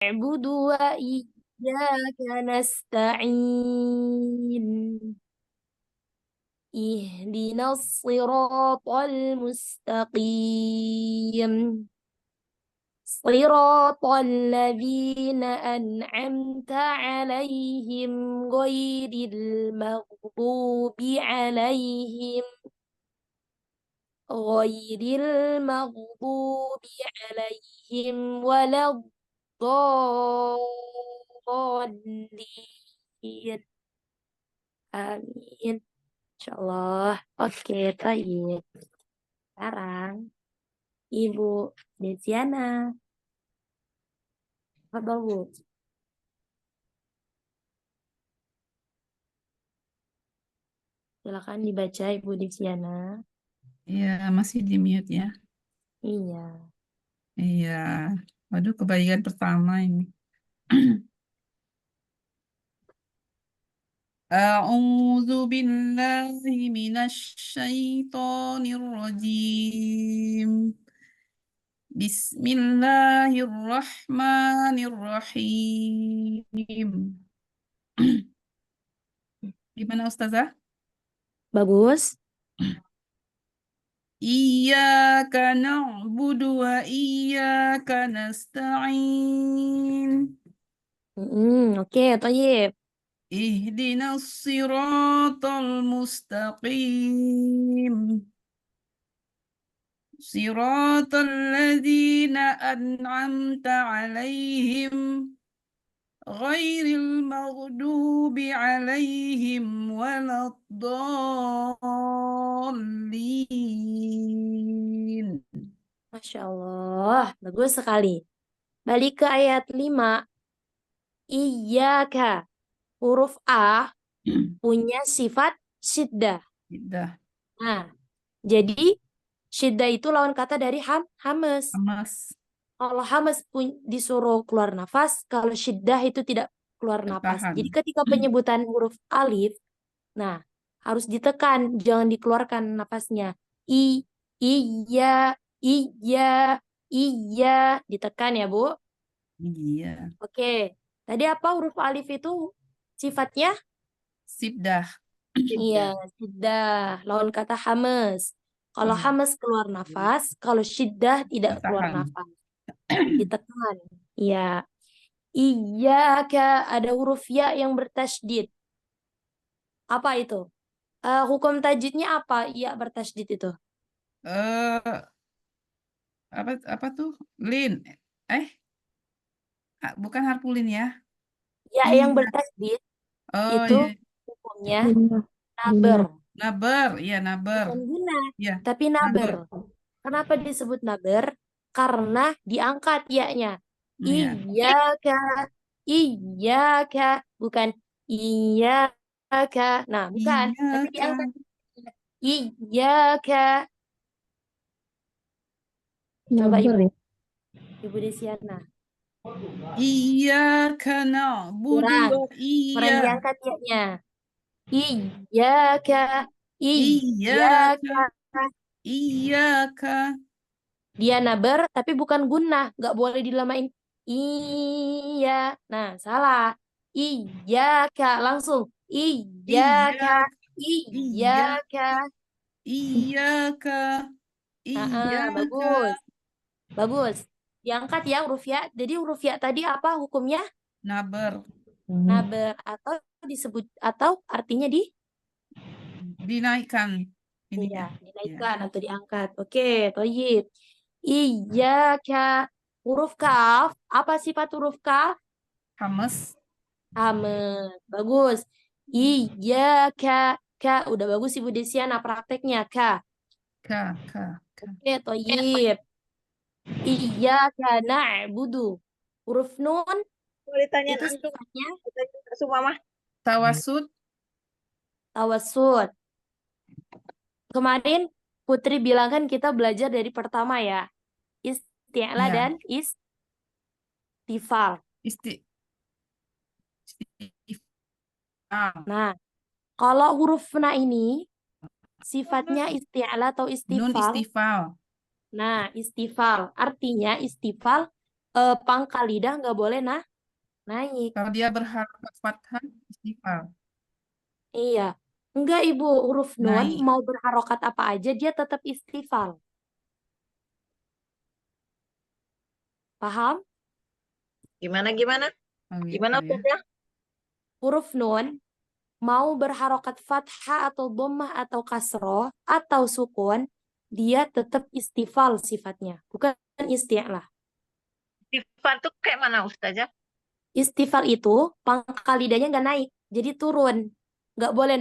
na'budu wa iyyaka nasta'in. Ihdinas siratal mustaqim. Siratal ladzina an'amta 'alaihim ghairil maghdubi 'alaihim waladdallin. Amin. Insyaallah. Oke, baik. Sekarang Ibu Desiana. Apa Bu? Silakan dibaca Ibu Desiana. Iya, masih di mute ya. Iya. Iya. Waduh, kebagian pertama ini. A'udzu billahi minasy syaithanir rajim. Bismillahirrahmanirrahim. Gimana Ustazah? Bagus. Iyyaka na'budu wa iyyaka nasta'in. Oke, Thayyib. Ihdinas siratal mustaqim. Siratal ladzina an'amta 'alaihim ghairil maghdubi 'alaihim waladdallin. Masya Allah, bagus sekali. Balik ke ayat 5. Iyyaka. Huruf A punya sifat syiddah. Sudah, Nah, jadi syiddah itu lawan kata dari hamas. Mas, Kalau hamas disuruh keluar nafas, kalau syiddah itu tidak keluar nafas. Jadi tertahan. ketika penyebutan huruf alif, nah harus ditekan, jangan dikeluarkan nafasnya. Iya, iya, iya, ditekan ya Bu. Iya, Oke, tadi apa huruf alif itu sifatnya? Sibdah. Iya, syiddah, lawan kata hamas. Kalau Iya, hamas keluar nafas, kalau syiddah tidak keluar tertahan. nafas, ditekan. Iya, iya ada huruf ya yang bertasydid. Apa itu? Hukum tajwidnya apa? Iya bertasydid itu. Eh, apa tuh? Lin. Eh, bukan harpulin ya. Ya yang Iya. bertasydid Oh itu iya. hukumnya Guna, naber, guna. Naber, iya naber. bukan guna, Iya, tapi naber. naber. Kenapa disebut naber? Karena diangkat ya-nya. Iya. Iyyaka, iyyaka, bukan iyyaka. Nah, bukan, Iya tapi diangkat. kak. Iyyaka. Coba Naber Ibu, ya. Ibu Desiana. Iya kak budu Kurang, kurang iya. diangkat ya-nya. Iyyaka, Iya iyyaka. kak. Iya kak. Dia naber tapi bukan guna, nggak boleh dilamain. Iya, nah salah. Iya kak, langsung. Iya Iya. kak, iya Iya. kak. Iya kak. Iya kak. Bagus, bagus. Diangkat ya huruf ya. Jadi huruf ya tadi apa hukumnya? Naber. Naber atau disebut atau artinya Dinaikkan iya, ininya. Ya. dinaikkan atau diangkat. Oke, toyib. Iya kak. Huruf kaf, apa sifat huruf kaf? Hamas. Aman. Bagus. Iya, Kak. Kak, udah bagus Ibu Desiana prakteknya, Kak. Kak. Kak. Kak. Oke, toyib. Iya, Kak, na'budu. Huruf nun Boleh ditanyain itu antum, sifatnya semua mah. Tawasud. tawasud. Kemarin Putri bilang kan kita belajar dari pertama ya. Isti'la Ya. dan istifal. Isti. Nah, kalau huruf na ini sifatnya isti'la atau Nun istifal. istifal. Nah, istifal. Artinya istifal pangkal lidah nggak boleh naik. Kalau dia berharokat fathah, istifal. Iya. Enggak, Ibu. Huruf nun Naik. mau berharokat apa aja, dia tetap istifal. Paham? Gimana? Oh gitu Gimana ya. Ustazah? Huruf nun mau berharokat fathah atau dhammah atau kasroh atau sukun, dia tetap istifal sifatnya, bukan isti'lah. Sifat tuh kayak mana Ustazah? Istifal itu pangkal lidahnya nggak naik, jadi turun. Nggak boleh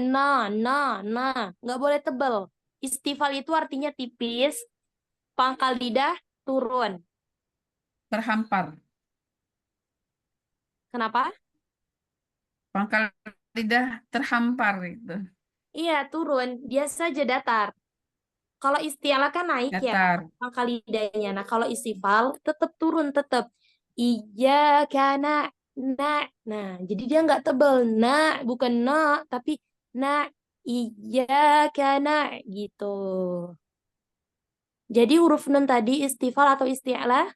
nggak boleh tebal. Istifal itu artinya tipis, pangkal lidah turun. Terhampar. Kenapa? Pangkal lidah terhampar itu. Iya, turun. Dia saja datar. Kalau isti'lah kan naik ya, Datar. pangkal lidahnya. Nah, kalau istifal tetap turun, tetap. Iya, karena nah, jadi dia nggak tebal. Bukan tapi iya, karena gitu. Jadi huruf nun tadi istifal atau isti'lah?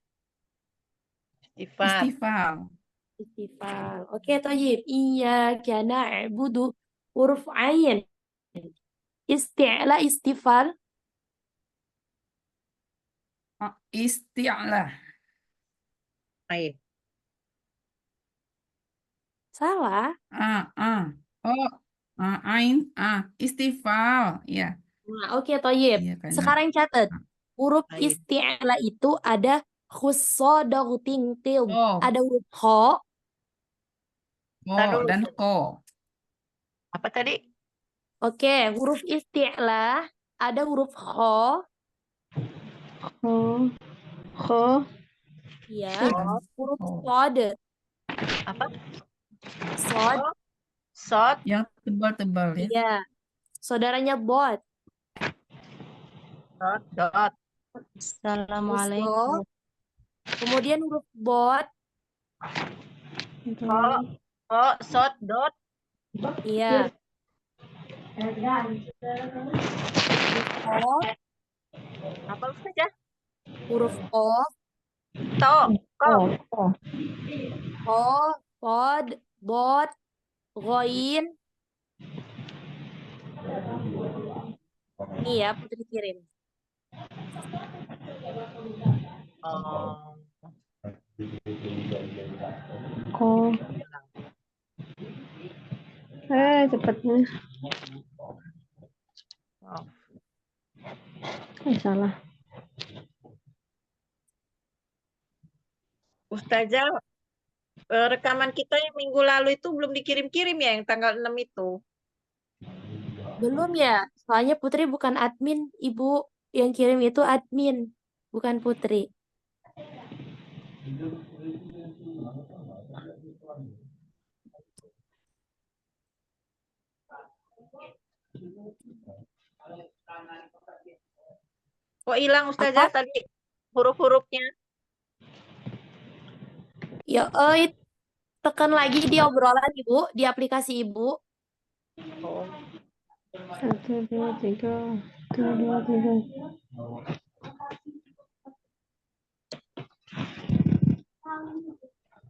Sifat. Istifal. Istifal. Oke, toyib. Iya, karena budu huruf ain. Isti'lah, istifal. Oh, isti'lah. Ain. Salah. Oh, ain, istifal. Iya. Nah, oke, toyib. Iya karena Sekarang catat. Huruf Ain. isti'la itu ada khussodaghting til. Oh, Ada huruf kho. oh Dulu. dan ko. Apa tadi? Oke, huruf isti'la ada huruf kho. Kho. Ya. Dan Huruf ko. sod. Apa? Sod. Sot. Yang tebal-tebal ya. Iya. Saudaranya bot. Dot. Dot. Assalamualaikum. Kemudian huruf bot. Kho. Kho. Sot. Dot. Iya. Huruf Apa Ustazah? huruf o, To. Ko. o, pod, bot, ghoin. Nih ya, Putri kirim. Oh. Cepatnya. Oh. Salah. Ustazah, rekaman kita yang minggu lalu itu belum dikirim-kirim ya, yang tanggal 6 itu. Belum ya, soalnya Putri bukan admin, Ibu. Yang kirim itu admin, bukan Putri. Kok hilang Ustazah Apa? tadi huruf-hurufnya? Ya, tekan lagi di obrolan Ibu, di aplikasi Ibu. Oh. 1, 2, 3. 1, 2, 3.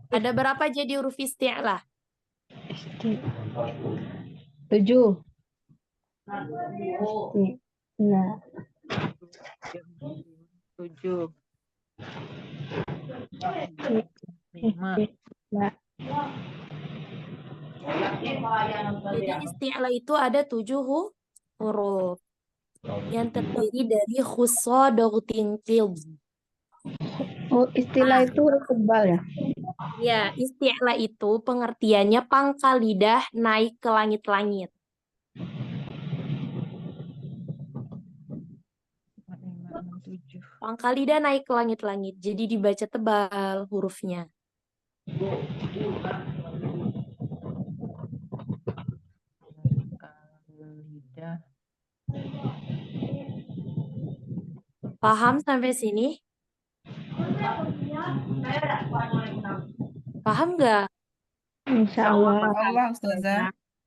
Ada berapa jadi huruf isti'lah? 7. Nah, 7. 5. nah. Jadi isti'lah itu ada 7 huruf yang terdiri dari khussodaghtin til. Oh, istilah itu huruf tebal ya? Ya, isti'lah itu pengertiannya pangkal lidah naik ke langit-langit. 7. Pangkal lidah naik ke langit-langit, jadi dibaca tebal hurufnya. Lidah. Paham sampai sini? Paham nggak? Insya Allah. Allah Ustazah.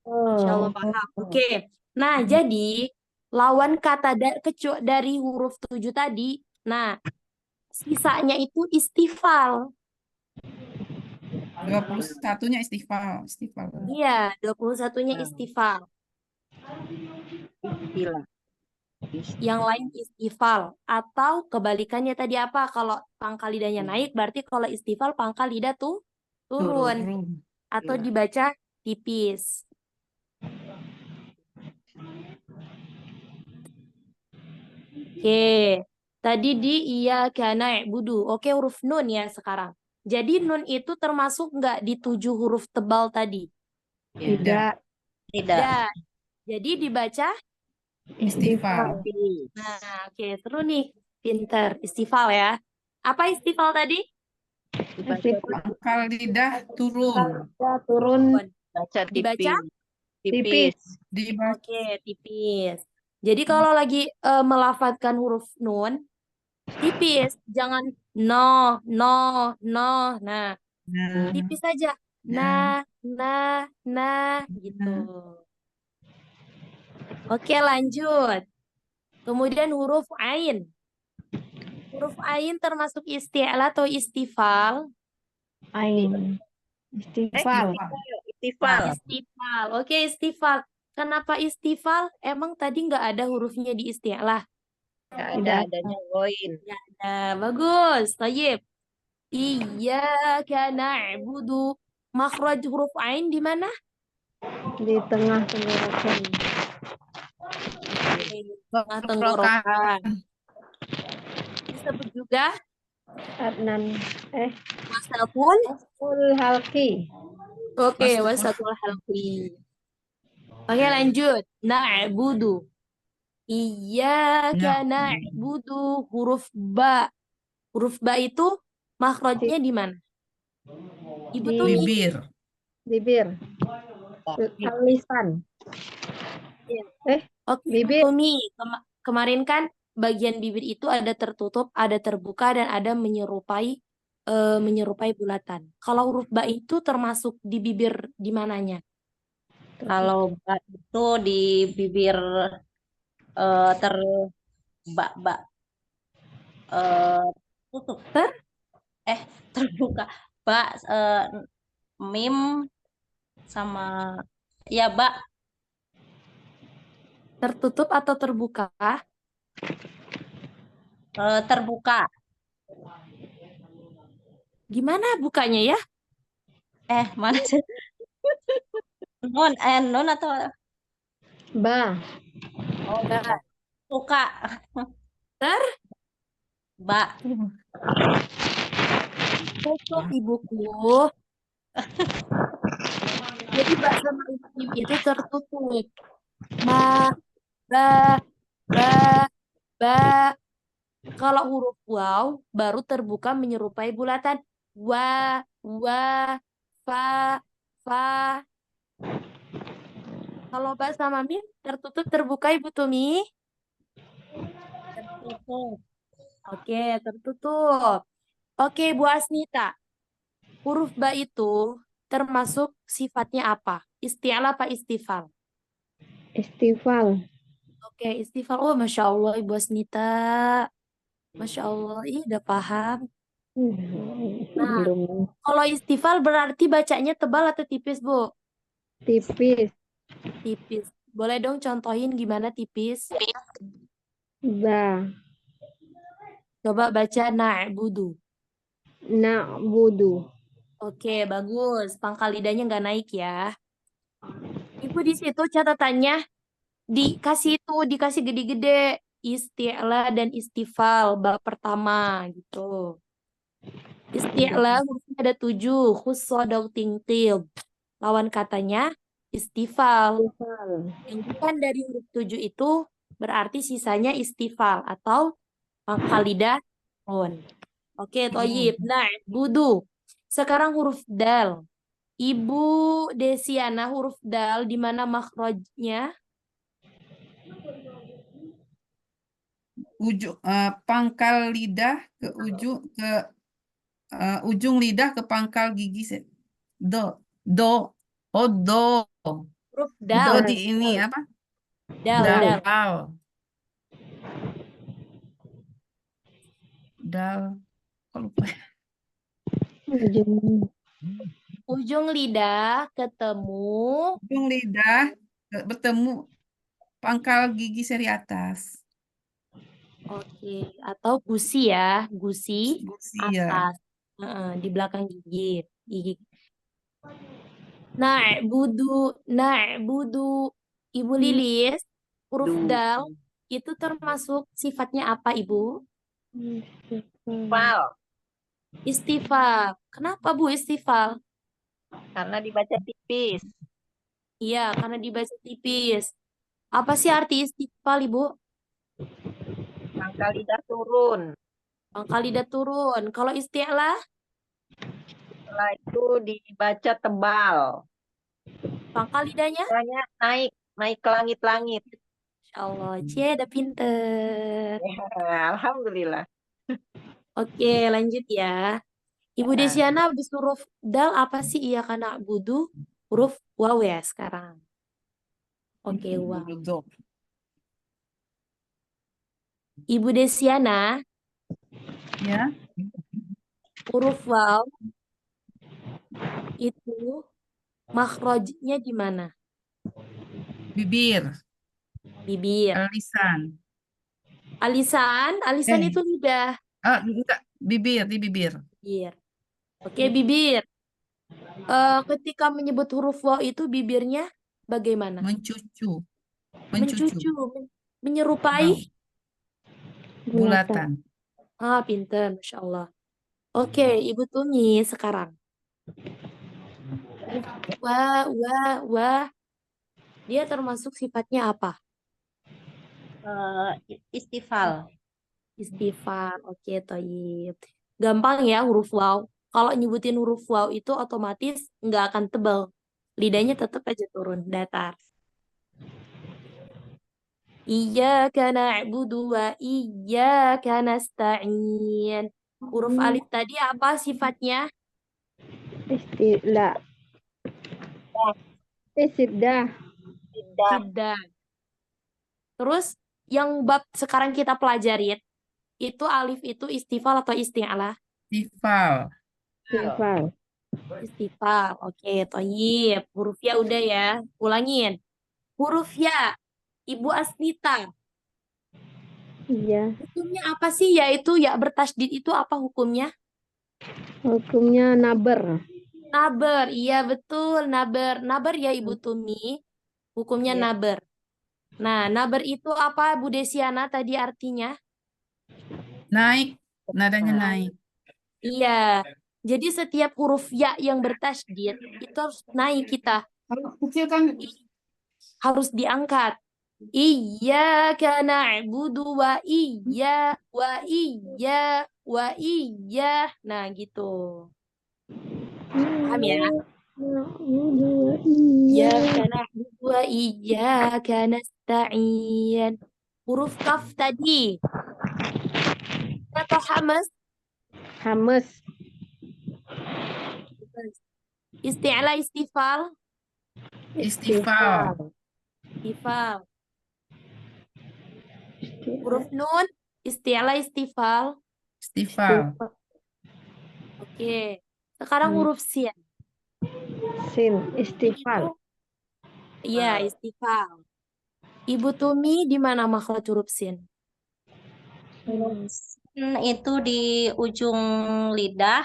Insya Allah paham. Oke. Nah, jadi lawan kata dari huruf 7 tadi, nah, sisanya itu istifal. 21-nya istifal. Istifal. Iya, 21-nya Nah, istifal. istilah. Yang lain istifal. Atau kebalikannya tadi apa? Kalau pangkal lidahnya naik, berarti kalau istifal pangkal lidah tuh turun. Turun. Atau Iya. dibaca tipis. Oke. Tadi di iya kana budu. Oke, huruf nun ya sekarang. Jadi nun itu termasuk nggak di 7 huruf tebal tadi? Ya. Tidak. Tidak. Ya. Jadi dibaca. Istifal. Tipis. Nah, oke, seru nih. Pinter. Istifal ya. Apa istifal tadi? Dibaca Istifal. Pangkal lidah turun. Turun Baca Dibaca? tipis. Dibaca Oke, tipis. Jadi kalau lagi melafadzkan huruf nun, tipis. Jangan no, no, no. Nah, nah, tipis saja. nah, Nah, gitu. nah. Oke, lanjut. Kemudian huruf ain. Huruf ain termasuk isti'la atau istifal? ain. Istifal. Istifal. Istifal. Oke, istifal. Kenapa istifal? Emang tadi nggak ada hurufnya di isti'lah? Ya, Tidak. adanya goin. Nah, bagus. Tayyib. Iyyaka na'budu. Makhraj huruf ain di mana? Di tengah tenggorokan. Oke, tengah Tenggorokan. tenggorokan. Disebut juga Adnan. wasakul. Full halki. Oke, Wasakul. wasakul halqi. Oke, lanjut. Na'budu. Iyyaka Nah, na'budu. Huruf ba. Huruf ba itu makhrajnya di mana? Ibu Di Tumi. bibir. bibir. Lisan. Oke, Ibu Bibir. Tumi. Kemarin kan bagian bibir itu ada tertutup, ada terbuka, dan ada menyerupai bulatan. Kalau huruf ba itu termasuk di bibir di mananya? Kalau ba itu di bibir terbak tutup terbuka. Ba mim sama ya ba Tertutup atau terbuka? terbuka. Gimana bukanya ya? Mana sih? Non atau Ba. Ba. suka Ter ba Tutup ibuku. Jadi ba sama mim itu tertutup. Ma, ba, ba. Kalau huruf waw baru terbuka menyerupai bulatan. Wa, fa. Kalau ba sama mim tertutup terbuka Ibu Tumi. tertutup. Oke, tertutup. Oke, Bu Asnita. Huruf ba itu termasuk sifatnya apa? Isti'la apa istifal? Istifal. Oke, istifal. Oh, Masya Allah, Ibu Asnita. Masya Allah, udah paham. Nah, Belum. kalau istifal berarti bacanya tebal atau tipis, Bu? Tipis. Tipis. Boleh dong contohin gimana tipis? Ba. Coba baca na'budu. Na'budu. Oke, bagus. Pangkal lidahnya nggak naik ya. Ibu di situ catatannya dikasih gede-gede isti'la dan istifal bab pertama gitu. Isti'la hurufnya ada 7, khussodok tingtil. Lawan katanya istifal. Istifal. Yang bukan dari huruf 7 itu berarti sisanya istifal atau pangkal lidah nun. Oke, toyib. Nah, budu. Sekarang huruf dal. Ibu Desiana, huruf dal di mana makhrajnya? Pangkal lidah ke ujung lidah ke pangkal gigi. Do. Oh, do. Huruf Do dal. di ini apa? Dal. Dal. Kok lupa? ujung Ujung lidah ketemu. Ujung lidah bertemu pangkal gigi seri atas. Oke, atau gusi ya, gusi Gusi ya. atas. Di belakang gigi. Gigi. Na'budu. Ibu Lilis, huruf dal itu termasuk sifatnya apa, Ibu? Fal, Istifal. Kenapa, Bu, istifal? karena dibaca tipis. Iya, karena dibaca tipis. Apa sih arti istifal, Ibu? Pangkal lidah turun. Pangkal lidah turun. Kalau isti'lah, Setelah itu dibaca tebal. pangkal lidahnya? Lidahnya naik ke langit-langit. Insya Allah, Cie, udah pinter. Alhamdulillah. Oke, lanjut ya. Ibu Ya. Desiana habis huruf dal apa sih iya karena budu? Huruf waw ya sekarang. Oke, waw. Do. Ibu Desiana, Ya. huruf waw itu makhrajnya di mana? Bibir. Bibir. Lisan. Alisan Eh. itu lidah. Enggak. Bibir, di bibir. Bibir. Oke, bibir. Ketika menyebut huruf waw itu bibirnya bagaimana? Mencucu. Mencucu, Wow. menyerupai. Bulatan. Pinter, Masya Allah. Oke, Ibu Tumi sekarang. Wah. Dia termasuk sifatnya apa? Istifal. Istifal. Oke, toyib. Gampang ya huruf waw. Kalau nyebutin huruf waw itu otomatis nggak akan tebal. Lidahnya tetap aja turun, datar. Iyyaka na'budu wa iyyaka nasta'in. Huruf alif tadi apa sifatnya? Istilah. Sidah. Tidak. Terus yang bab sekarang kita pelajarin itu alif itu istifal atau isti'alah? Tifal. Sifal. Istifal. Oke, toyib. Huruf ya udah ya. Ulangin. Huruf ya. Ibu Asnita. Iya. Hukumnya apa sih? Yaitu ya bertasydid itu apa hukumnya? Hukumnya naber. Naber. Iya betul. Naber. Naber ya Ibu Tumi. Hukumnya Iya. naber. Nah, naber itu apa Bu Desiana tadi artinya? Naik. Nadanya naik. Iya. Jadi setiap huruf ya yang bertasydid itu harus naik kita. Kalau kecil kan Harus diangkat. Iyyaka na'budu wa iya. Nah, gitu. Paham ya? Iyyaka na'budu wa iyyaka nasta'in. Huruf kaf tadi. Atau hamas? Hamas. Isti'la istifal? istifal. Istifal. Huruf nun? Isti'la istifal? Istifal. Oke. Sekarang huruf sin. Sin. Istifal. Iya, istifal. Ibu Tumi di mana makhraj huruf sin? Itu di ujung lidah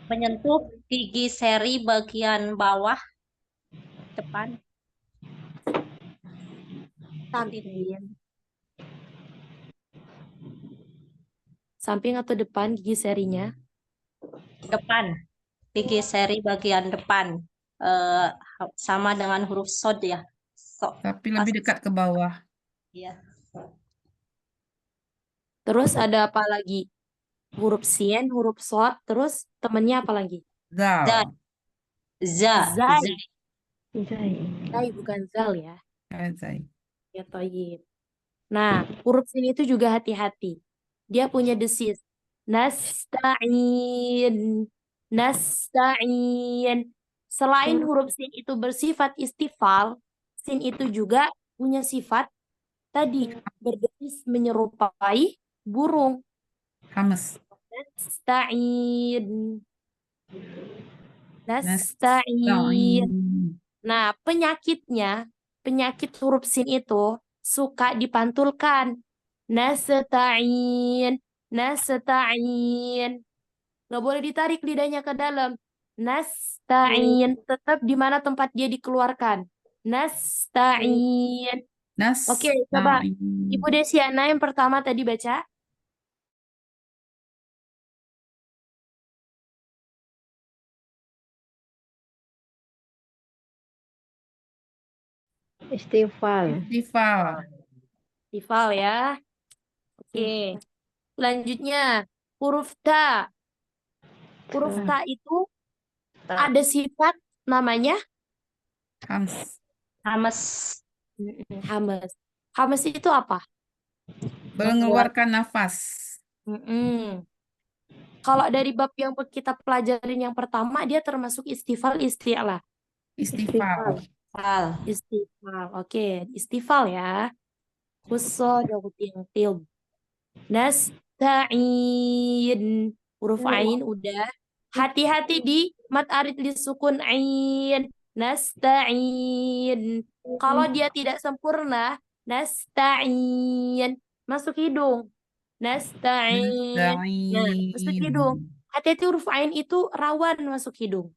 menyentuh gigi seri bagian bawah depan. Samping. Samping atau depan gigi serinya? Depan. Gigi seri bagian depan. Sama dengan huruf sod ya. Tapi lebih dekat ke bawah. Iya. Terus ada apa lagi? Huruf sin, huruf shod, terus temennya apa lagi? Zal. Zai. Zai. Zai bukan zal ya. Zai. Ya toyib. Nah, huruf sin itu juga hati-hati. Dia punya desis. Nasta'in. Selain huruf sin itu bersifat istifal, sin itu juga punya sifat tadi berdesis menyerupai burung. Hamas. nasta'in. Nasta'in. Nasta'in. Nah, penyakit huruf sin itu suka dipantulkan. Nasta'in, nasta'in. Nggak boleh ditarik lidahnya ke dalam. Nasta'in, tetap di mana tempat dia dikeluarkan. Nasta'in. Oke, coba Ibu Nasta'in. Desiana yang pertama tadi baca. Istighfar. Istifal. Tifal ya. Oke. Selanjutnya, huruf ta. Huruf ta itu Ta. ada sifat namanya Hams. Hamas. hamas. Hamas itu apa? Mengeluarkan nafas. Mm-mm. Kalau dari bab yang kita pelajarin yang pertama, dia termasuk istifal, isti'lah. Istifal. Fal. Istifal. Oke, istifal ya. Khusus yang til. Nasta'in. Huruf ain udah. Hati-hati di mat arid di sukun ain. Nasta'in. Kalau dia tidak sempurna, nasta'in. Masuk hidung. Nasta'in. Nah, masuk hidung. Nasta'in. Hati-hati huruf ain itu rawan masuk hidung.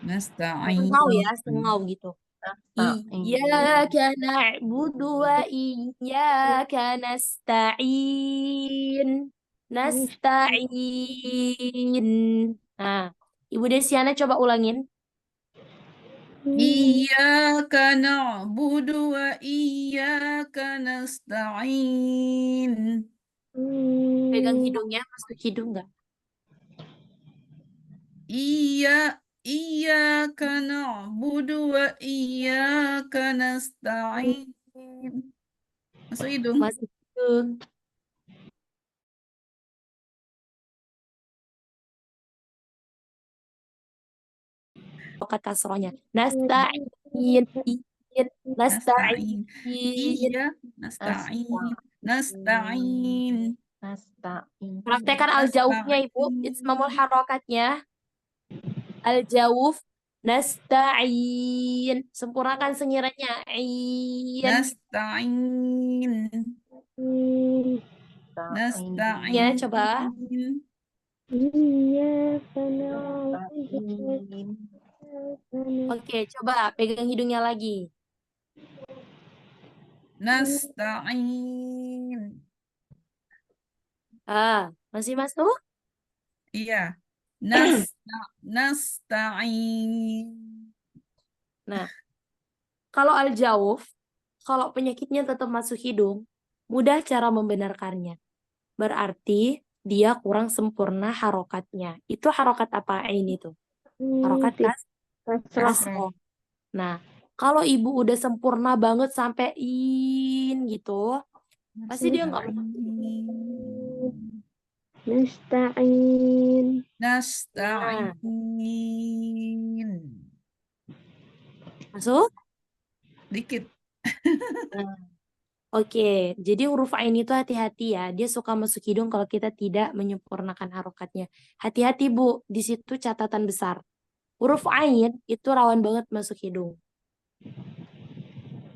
Nasta'in. Sengau ya, sengau gitu. Nasta'in. Iyyaka na'budu wa iyyaka nasta'in. Nasta'in. Nah, Ibu Desiana coba ulangin. Iyyaka na'budu wa iyyaka nasta'in. Pegang hidungnya, masuk hidung nggak? Iyyaka na'budu wa iyyaka nasta'in. Masuk hidung. Masuk hidung. Pokat kasrohnya. Nasta'in. Nasta'in. Nasta'in. Iya, nasta'in. Nasta'in. Nasta'in. Praktekan al-jawfnya Ibu. Ismamul harokatnya. Al-jawf. Nasta'in. Sempurnakan sengiranya. Ain. Nasta'in. Nasta'in. Ya, coba. Iyyaka na'budu wa Nasta'in. Oke, coba pegang hidungnya lagi. Nasta'in. Masih masuk? Iya. Nasta'in. Nah, kalau al-jawf, kalau penyakitnya tetap masuk hidung, mudah cara membenarkannya. Berarti dia kurang sempurna harokatnya. Itu harokat apa ini tuh? Harokat kasroh. Nah, kalau ibu udah sempurna banget sampai in gitu, pasti dia nggak Nasta'in. Nasta'in. masuk. Dikit. Oke, jadi huruf ain itu hati-hati ya. Dia suka masuk hidung kalau kita tidak menyempurnakan harokatnya. Hati-hati Bu, di situ catatan besar. Huruf ain itu rawan banget masuk hidung.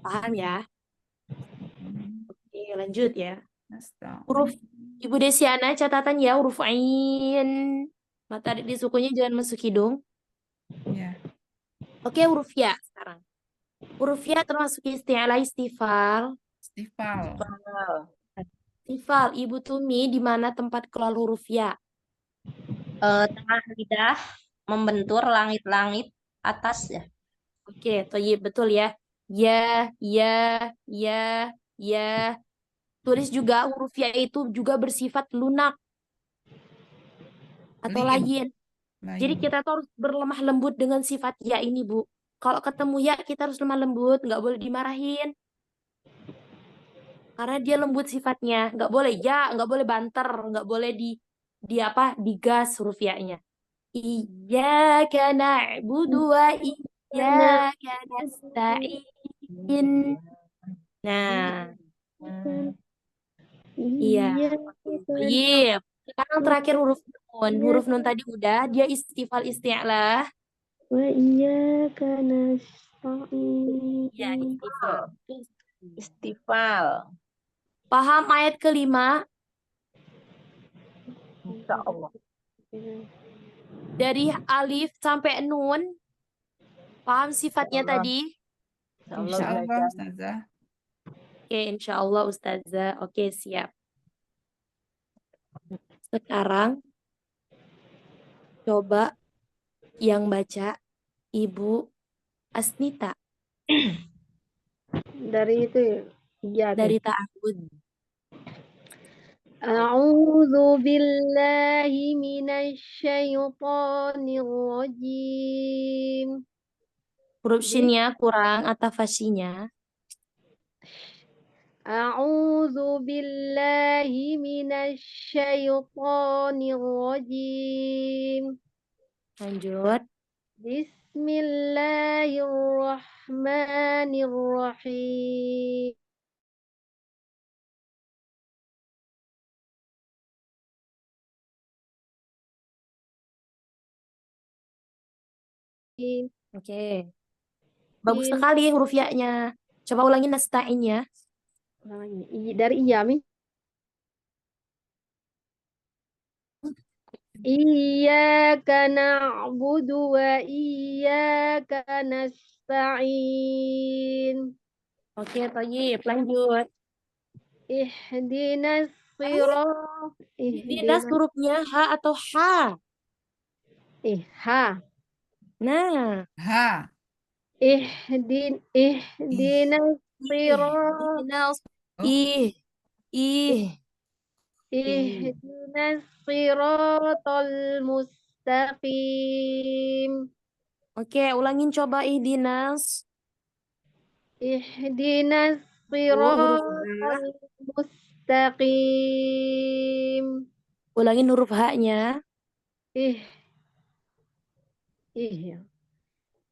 Paham ya? Oke, lanjut ya. Huruf Ibu Desiana catatan ya, huruf ain. Mata di sukunya jangan masuk hidung. Ya. Oke, huruf ya sekarang. Huruf ya termasuk isti'lah istifal. Istifal. Istifal, Ibu Tumi di mana tempat keluar huruf ya? Tengah lidah membentur langit-langit atas ya. Oke, toyib betul ya. Ya, ya, ya, ya. Tulis juga huruf ya itu juga bersifat lunak atau layin. Jadi Lain. kita tuh harus berlemah lembut dengan sifat ya ini, Bu. Kalau ketemu ya kita harus lemah lembut, nggak boleh dimarahin. Karena dia lembut sifatnya, nggak boleh ya, nggak boleh banter, nggak boleh digas huruf ya-nya. Iyyaka na'budu wa iyyaka nasta'in. Nah, iya. Iya. Sekarang terakhir huruf nun. Huruf nun tadi udah, dia istifal isti'lah. وإياك Ya, نستعين istifal. Istifal. Paham ayat kelima? Insya Allah. Dari alif sampai nun. Paham sifatnya Allah. tadi? Insya Allah Insya Allah, belajar. Ustazah. Oke, insya Allah Ustazah. Oke, siap. Sekarang coba yang baca Ibu Asnita dari itu ya dari ta'awud. A'udzu billahi minasyaitonir rajim. Huruf shinnya kurang atau fashinya. A'udzu billahi minasyaitonir rajim. Lanjut. Bismillahirrahmanirrahim. Oke. Bagus sekali huruf ya-nya. Coba ulangi nasta'in ya. Dari Iyami. Iyyaka na'budu wa iyyaka nasta'in. Oke, Thayyib. Lanjut. Ihdinas Dinas hurufnya ha atau ha. ha. Nah. Ha. Ihdinas sirat. Dinas. Oh. Ih. Ihdinas siratal mustaqim. Oke, ulangin coba ihdinas. Ihdinas Huruf siratal mustaqim. Ulangin huruf ha-nya.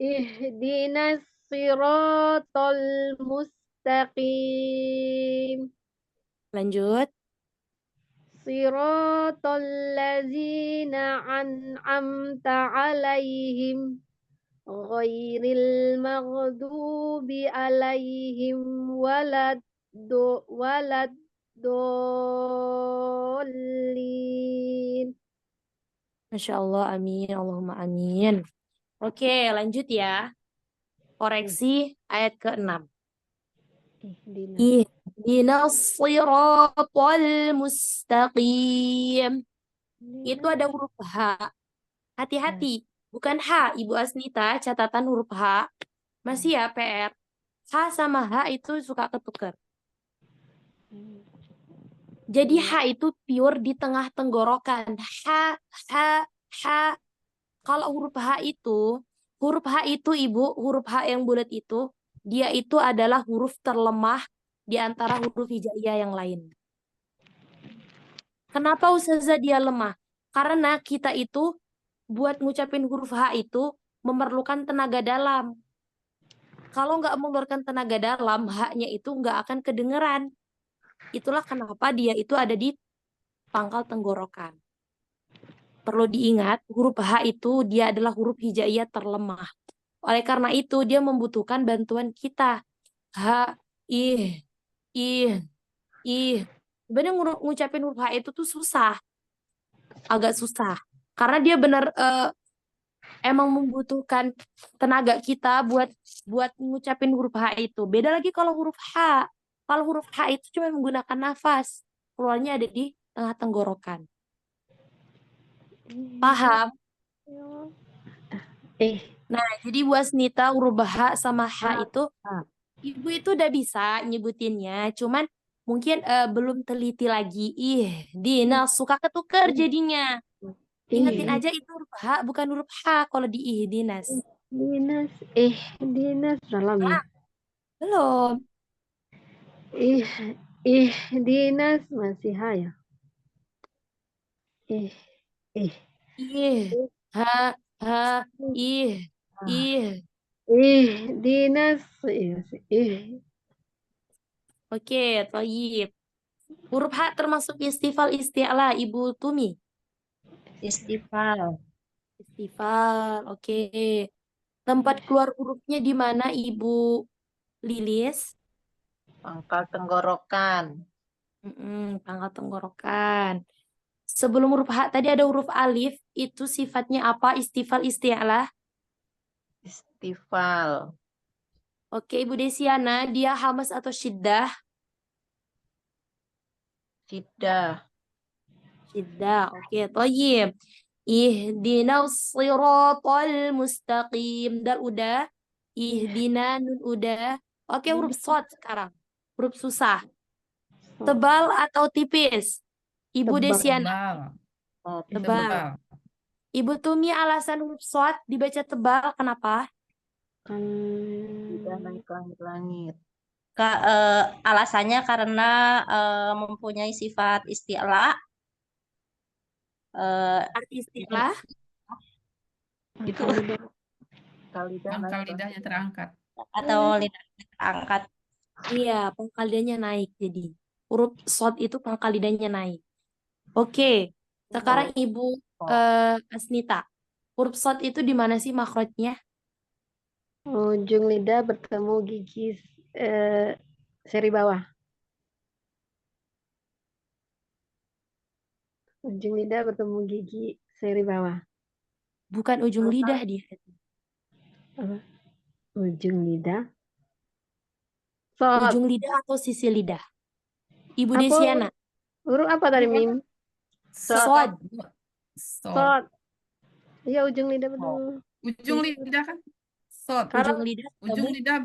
Ihdinas siratal mustaqim. Lanjut. Siratal ladzina an'amta alaihim ghairil maghdubi alaihim waladdallin. Masya Allah, amin. Allahumma amin. Oke, lanjut ya. Koreksi ayat ke-6. Ihdinas siratal mustaqim. Itu ada huruf H. Hati-hati. Bukan H, Ibu Asnita. Catatan huruf H. Masih ya, PR. H sama H itu suka ketukar. Jadi H itu pure di tengah tenggorokan. H. Kalau huruf H itu Ibu, huruf H yang bulat itu, dia itu adalah huruf terlemah di antara huruf hijaiyah yang lain. Kenapa Ustazah dia lemah? Karena kita itu buat ngucapin huruf H itu memerlukan tenaga dalam. Kalau nggak mengeluarkan tenaga dalam, H-nya itu nggak akan kedengeran. Itulah kenapa dia itu ada di pangkal tenggorokan. Perlu diingat, huruf H itu dia adalah huruf hijaiyah terlemah. Oleh karena itu, dia membutuhkan bantuan kita. H, ih. Sebenarnya ngucapin huruf H itu tuh susah. Agak susah. Karena dia benar emang membutuhkan tenaga kita buat ngucapin huruf H itu. Beda lagi kalau huruf H. Kalau huruf H itu cuma menggunakan nafas. Keluarnya ada di tengah tenggorokan. Paham? Nah, jadi Bu Asnita huruf H sama H itu Ibu itu udah bisa nyebutinnya, cuman mungkin belum teliti lagi. Dinas suka ketuker jadinya. Ingetin aja itu huruf H bukan huruf H kalau di dinas. Dinas dalam ya. Belum. Dinas masih H ya. Dinas. Oke, Thayyib. Huruf H termasuk istifal isti'la, Ibu Tumi. Istifal. Istifal, oke. Tempat keluar hurufnya di mana, Ibu Lilis? Pangkal tenggorokan. Pangkal tenggorokan. Sebelum huruf H tadi ada huruf alif, itu sifatnya apa? Istifal isti'la. Istifal. Oke, Ibu Desiana, dia hamas atau syiddah? Syiddah. Syiddah, oke. Thayyib. Ihdinas siratal mustaqim. Dal udah. Ihdina nun udah. Oke, huruf shad sekarang. Huruf susah. Tebal atau tipis? Ibu Tebal. Desiana. Tebal. Oh, Tebal. Tebal. Ibu Tumi, alasan huruf shad dibaca tebal, kenapa? Kan Syiddah naik langit-langit. Alasannya karena mempunyai sifat isti'la, Arti istilah? Itu. pangkal lidah. Lidah Pangkal naik lidahnya terangkat. atau lidah angkat. Iya, pangkal lidahnya naik jadi. Huruf shad itu pangkal lidahnya naik. Oke, sekarang Ibu Asnita. Huruf shad itu di mana sih makhrajnya? Ujung lidah bertemu gigi seri bawah. Ujung lidah bertemu gigi seri bawah. Bukan ujung lidah dia. Apa? Ujung lidah. Sod. Ujung lidah atau sisi lidah? Ibu Apa? Desiana. Huruf apa tadi, Mim? Shad. Sod. Sod. Iya, ujung lidah bertemu. Ujung lidah kan? Sod. Ujung lidah. Ujung lidah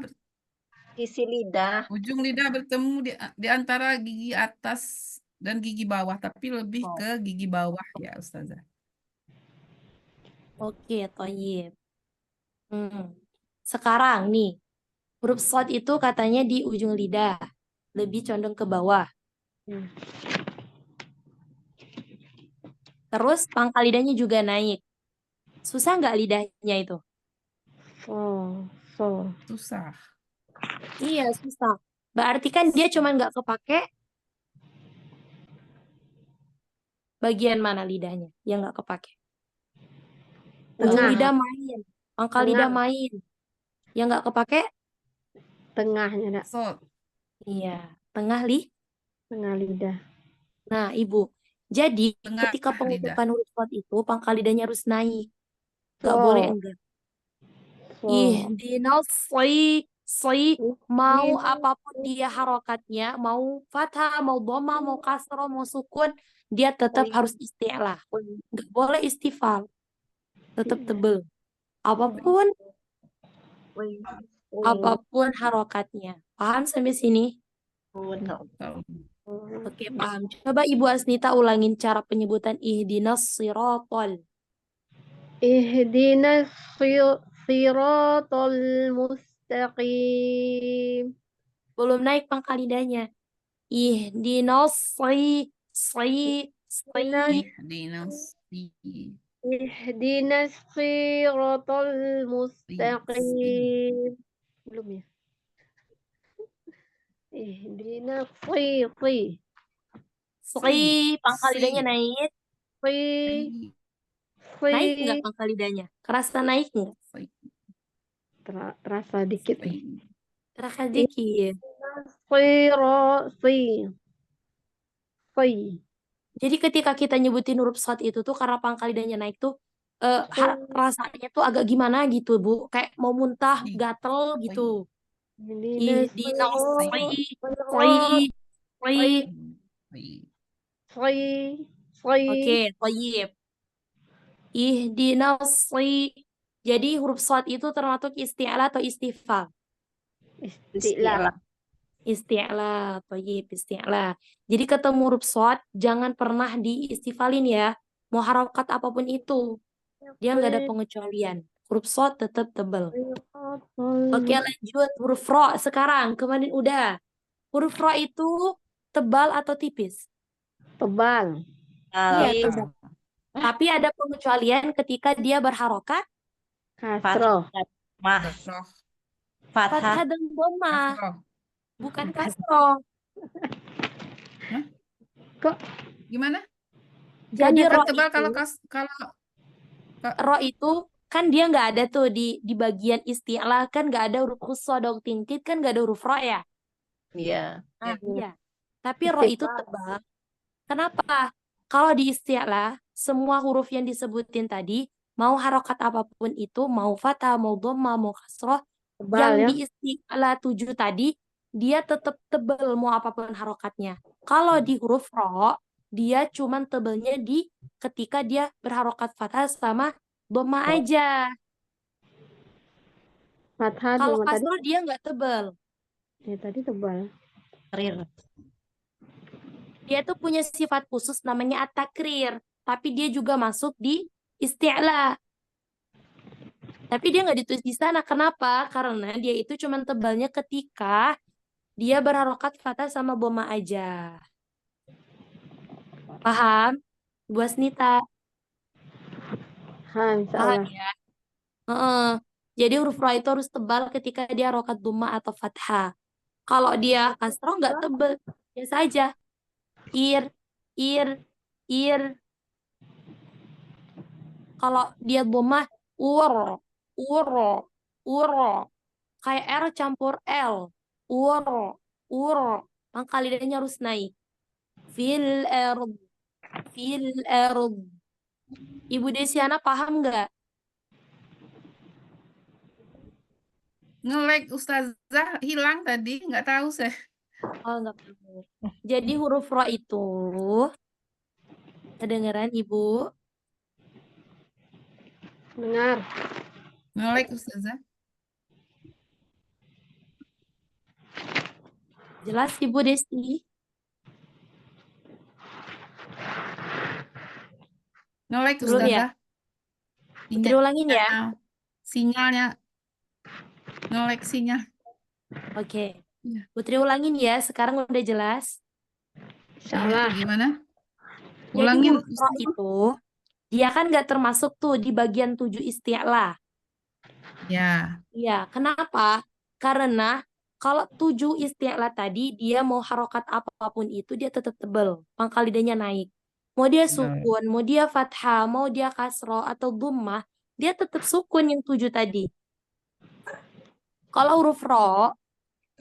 Isi lidah. ujung lidah bertemu di antara gigi atas dan gigi bawah, tapi lebih ke gigi bawah ya, Ustazah. Oke, thayyib. Sekarang nih, huruf shad itu katanya di ujung lidah. Lebih condong ke bawah. Terus pangkal lidahnya juga naik. Susah nggak lidahnya itu? So. Susah. Iya, susah. Berarti kan dia cuma nggak kepake bagian mana lidahnya yang nggak kepake. Ujung Tengah. lidah main, pangkal lidah main. Yang nggak kepake? Tengahnya, nak. Sod. Iya, tengah li. Tengah lidah. Nah, Ibu. Jadi Tengah ketika lidah. pengutupan huruf shad itu pangkal lidahnya harus naik. Nggak So. boleh enggak. So. Ihdinas mau apapun dia harokatnya, mau fathah, mau dhamma, mau kasroh, mau sukun, dia tetap harus isti'lah. Nggak boleh istifal. Tetap tebel. Apapun harokatnya. Paham sampai sini? Oke, paham. Coba Ibu Asnita ulangin cara penyebutan ihdinas siratal. Ihdinas siratal mustaqim. Belum naik pangkal lidahnya. Ihdinas Ihdinas siratal mustaqim. Belum ya? Ihdinas pangkal lidahnya naik. Naik nggak pangkal lidahnya? Kerasa naik nggak? Terasa dikit. Terasa dikit. Jadi ketika kita nyebutin huruf shad itu tuh karena pangkal lidahnya naik tuh rasanya tuh agak gimana gitu, Bu. Kayak mau muntah, gatel gitu. Oke, thayyib. Ihdinas Jadi huruf shad itu termasuk isti'la atau istifal? Istilah. Isti'la, thayyib, isti'la. Jadi ketemu huruf shad jangan pernah diistifalin ya. Mau harokat apapun itu. Dia nggak ada pengecualian. Huruf shad tetap tebal. Oke, lanjut huruf ro sekarang. Kemarin udah. Huruf ro itu tebal atau tipis? Tebal. Iya, tebal. Tapi ada pengecualian ketika dia berharokat. Kasroh. Fathah dan dhamma. Bukan kasroh. Kok Gimana? Jadi Kan ro Tebal itu, kalau ro itu kan dia nggak ada tuh di bagian isti'la kan nggak ada huruf khusodok tingkit kan nggak ada huruf ro ya. Iya. Nah, Iya. iya. Tapi ro itu Istifal. tebal. Kenapa? Kalau di isti'la, semua huruf yang disebutin tadi, mau harokat apapun itu, mau fathah, mau dhamma, mau kasroh, Tebal yang ya. di isti'la 7 tadi, dia tetap tebal mau apapun harokatnya. Kalau di huruf ro, dia cuman tebalnya di ketika dia berharokat fathah sama dhamma aja. Fathah Kalau dulu tadi. kasroh dia nggak tebal. Tadi tebal. Takrir. Dia tuh punya sifat khusus namanya at-takrir, tapi dia juga masuk di isti'la. Tapi dia nggak ditulis di sana. Kenapa? Karena dia itu cuma tebalnya ketika dia berharokat fathah sama dhamma aja. Paham? Bu Asnita, Insya paham Allah. ya? Heeh. Jadi huruf ra itu harus tebal ketika dia harokat dhamma atau fathah. Kalau dia kasroh nggak tebal, biasa aja. Ir, ir, ir. Kalau dia dhamma, ur, ur. Kayak R campur L. Ur. Pangkal lidahnya harus naik. Fil ard. Fil ard. Ibu Desiana paham nggak? nge-lag Ustazah hilang tadi, nggak tahu saya. Oh, nggak paham. Jadi huruf ra itu, kedengeran Ibu? Dengar. Nge-lag Ustazah. Jelas Ibu Desi? Nge-lag Belum ya? Ustazah. Putri ulangin ya? Sinyalnya nge-lag sinyal. Oke. Iya. Putri ulangin ya, sekarang udah jelas. Insya Iya, Allah. gimana? Jadi Ulangin huruf ra itu, dia kan nggak termasuk tuh di bagian 7 isti'la. ya. Iya, kenapa? Karena kalau 7 isti'la tadi, dia mau harokat apapun itu, dia tetap tebal. Pangkal lidahnya naik. Mau dia sukun, mau dia fathah, mau dia kasroh, atau dhammah, dia tetap sukun yang 7 tadi. Kalau huruf ro,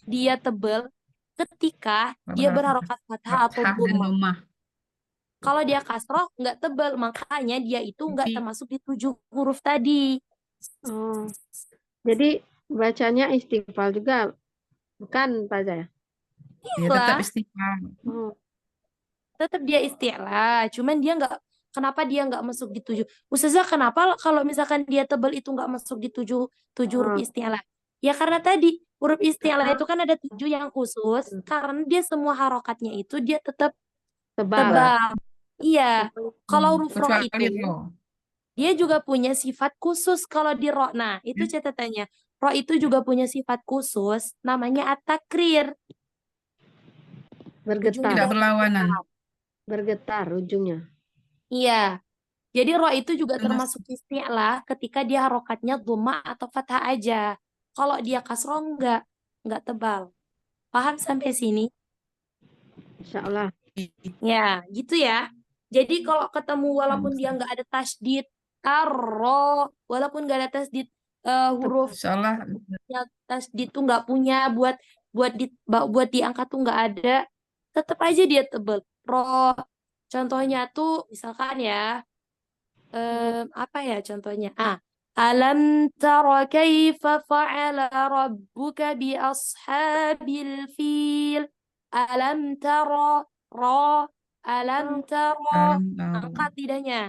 dia tebal ketika dia berharokat fathah atau Fathah dan dhammah. dhammah. Kalau dia kasroh, nggak tebal. Makanya dia itu nggak Jadi, termasuk di 7 huruf tadi. Oh. Jadi bacanya istifal juga. Bukan Pak Zaya? ya tetap Lah, istiqamah. Oh. tetap dia isti'la, cuman dia nggak, kenapa dia nggak masuk di 7? Ustazah, kenapa kalau misalkan dia tebal itu nggak masuk di 7 huruf Oh. isti'la? Ya karena tadi huruf isti'la itu kan ada 7 yang khusus, karena dia semua harokatnya itu dia tetap Tebal. tebal. Iya, kalau huruf ro Kecuali itu ro. dia juga punya sifat khusus kalau di ro. Nah, itu catatannya. Ro itu juga punya sifat khusus, namanya at-takrir. Bergetar. Tidak berlawanan. Bergetar ujungnya. Iya. Jadi ro itu juga Termasuk termasuk isti'lah ketika dia harokatnya dhamma atau fathah aja. Kalau dia kasroh enggak tebal. Paham sampai sini? Insya Allah. Ya, gitu ya. Jadi kalau ketemu walaupun dia nggak ada tasdid, ro, walaupun nggak ada tasdid huruf Insya Allah. yang tasdid tuh nggak punya buat diangkat tuh nggak ada, tetap aja dia tebal. Ro, contohnya tuh misalkan ya. Apa ya contohnya? Alam tara kaifa fa'ala rabbuka bi ashabil fil. Alam tara alam tara Alam tahu. angkat lidahnya.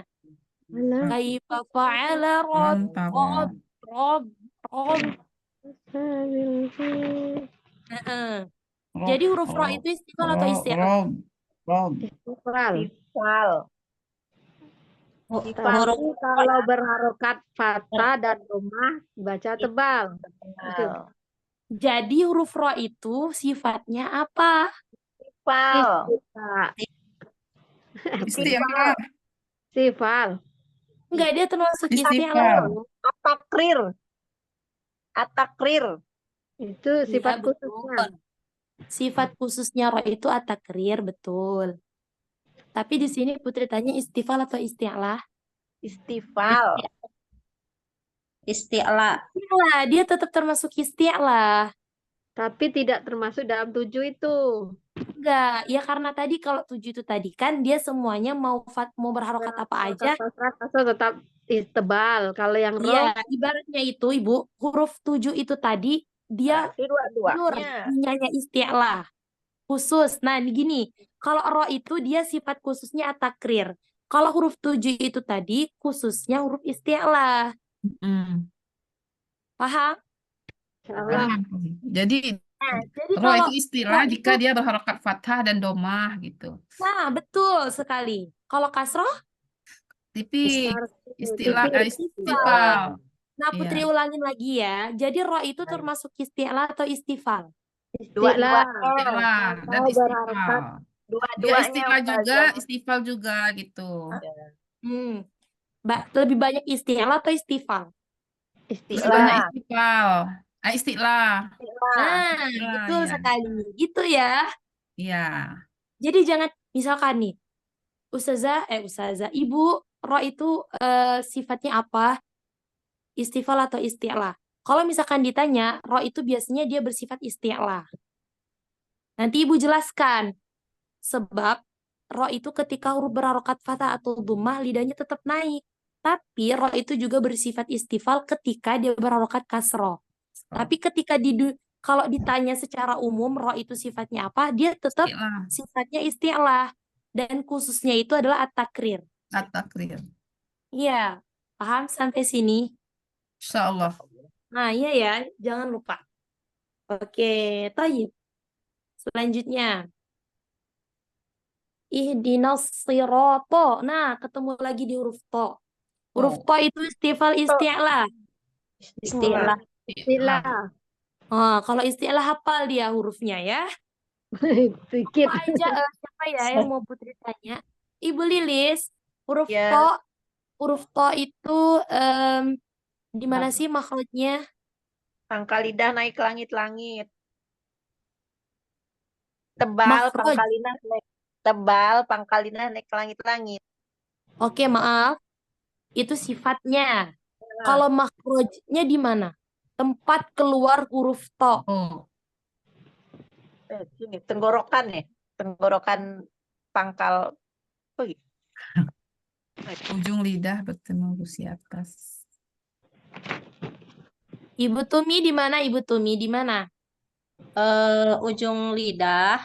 Alam Kaifa fa'ala Alam tahu. rabb. sabil fil. Jadi huruf ra itu istifal atau isti'la? Rob. Istifal. Istifal. Huruf Tapi kalau berharokat fathah dan dhammah baca tebal. Itu. Jadi huruf ra itu sifatnya apa? Istifal. Istiqamah. Istifal. Enggak, dia termasuk Istifal. isti'la. At-takrir. At-takrir. Itu Iya, sifat betul. khususnya. Sifat khususnya ro itu at-takrir, betul. Tapi di sini Putri tanya istifal atau isti'lah? Istifal. Isti'la. Isti'lah, dia tetap termasuk isti'lah. Tapi tidak termasuk dalam 7 itu. Enggak, ya karena tadi kalau 7 itu tadi kan dia semuanya mau berharokat apa aja. Kasroh tetap tebal. Kalau yang Iya, roh, ibaratnya itu Ibu, huruf 7 itu tadi dia Berarti pure, dua-duanya. punyanya isti'lah. Khusus. Nah, ini gini, kalau ro itu dia sifat khususnya at-takrir. Kalau huruf 7 itu tadi khususnya huruf isti'lah. Mm, Paham? insyaallah. paham. Jadi Nah, jadi ro kalau itu istilah ro jika itu, dia berharokat fathah dan domah gitu. nah betul sekali. Kalau kasroh, Tipis, Harus istilah tipis. istifal. nah Putri Iya. ulangin lagi ya. Jadi ro itu termasuk isti'lah atau istifal? Istilah. Istilah dan Atau berharokat. istifal. Dia Dua-duanya istilah juga, Ustazah. istifal juga gitu. Hmm. Lebih banyak isti'lah atau istifal? Lebih banyak Istilah. istifal. Istilah. Nah, Istilah, betul ya. sekali. Gitu ya. Iya. Jadi jangan, misalkan nih, Ustazah, Ibu, ro itu sifatnya apa? Istifal atau isti'lah? Kalau misalkan ditanya, ro itu biasanya dia bersifat isti'lah. Nanti Ibu jelaskan. Sebab ro itu ketika huruf berharokat fathah atau dhammah, lidahnya tetap naik. Tapi ro itu juga bersifat istifal ketika dia berharokat kasroh. Tapi ketika kalau ditanya secara umum, ro itu sifatnya apa? Dia tetap Istilah. sifatnya isti'lah. Dan khususnya itu adalah at-takrir. At-takrir. Iya, paham sampai sini? Insyaallah. Nah, iya ya, jangan lupa. Oke, Thayyib. Selanjutnya. Ihdinas sirata. Nah, ketemu lagi di huruf to. Huruf to itu istifal isti'lah. Isti'la. Istilah. Oh, kalau isti'lah hafal dia hurufnya ya. Sedikit. Apa aja siapa ya yang mau Putri tanya? Ibu Lilis, huruf Ya. to itu di mana sih makhrajnya? Pangkal lidah naik ke langit-langit. Tebal, Makhraj. pangkal lidah naik. Tebal, pangkal lidah naik ke langit-langit. Oke, maaf. Itu sifatnya. Nah, Kalau makhrajnya di mana? Tempat keluar huruf to. Oh, sini, tenggorokan ya. Tenggorokan pangkal. Oh, gitu. ujung lidah bertemu gusi atas. Ibu Tumi di mana? Ibu Tumi di mana? Ujung lidah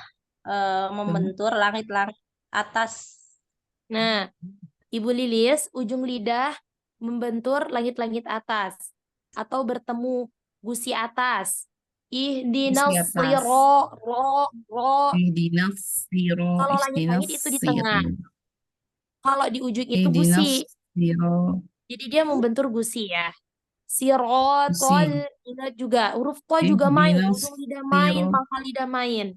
membentur langit-langit atas. Nah, Ibu Lilis, ujung lidah membentur langit-langit atas atau bertemu gusi atas. Ihdinas Gusi atas. ro. Ihdinas siro, Kalau ihdinas langit-langit itu di tengah. siro. Kalau di ujung itu Ihdinas gusi. siro. Jadi dia membentur gusi ya. Sirotol, Gusi. ingat juga. Huruf to juga main. Ihdinas Ujung lidah main, siro. pangkal lidah main.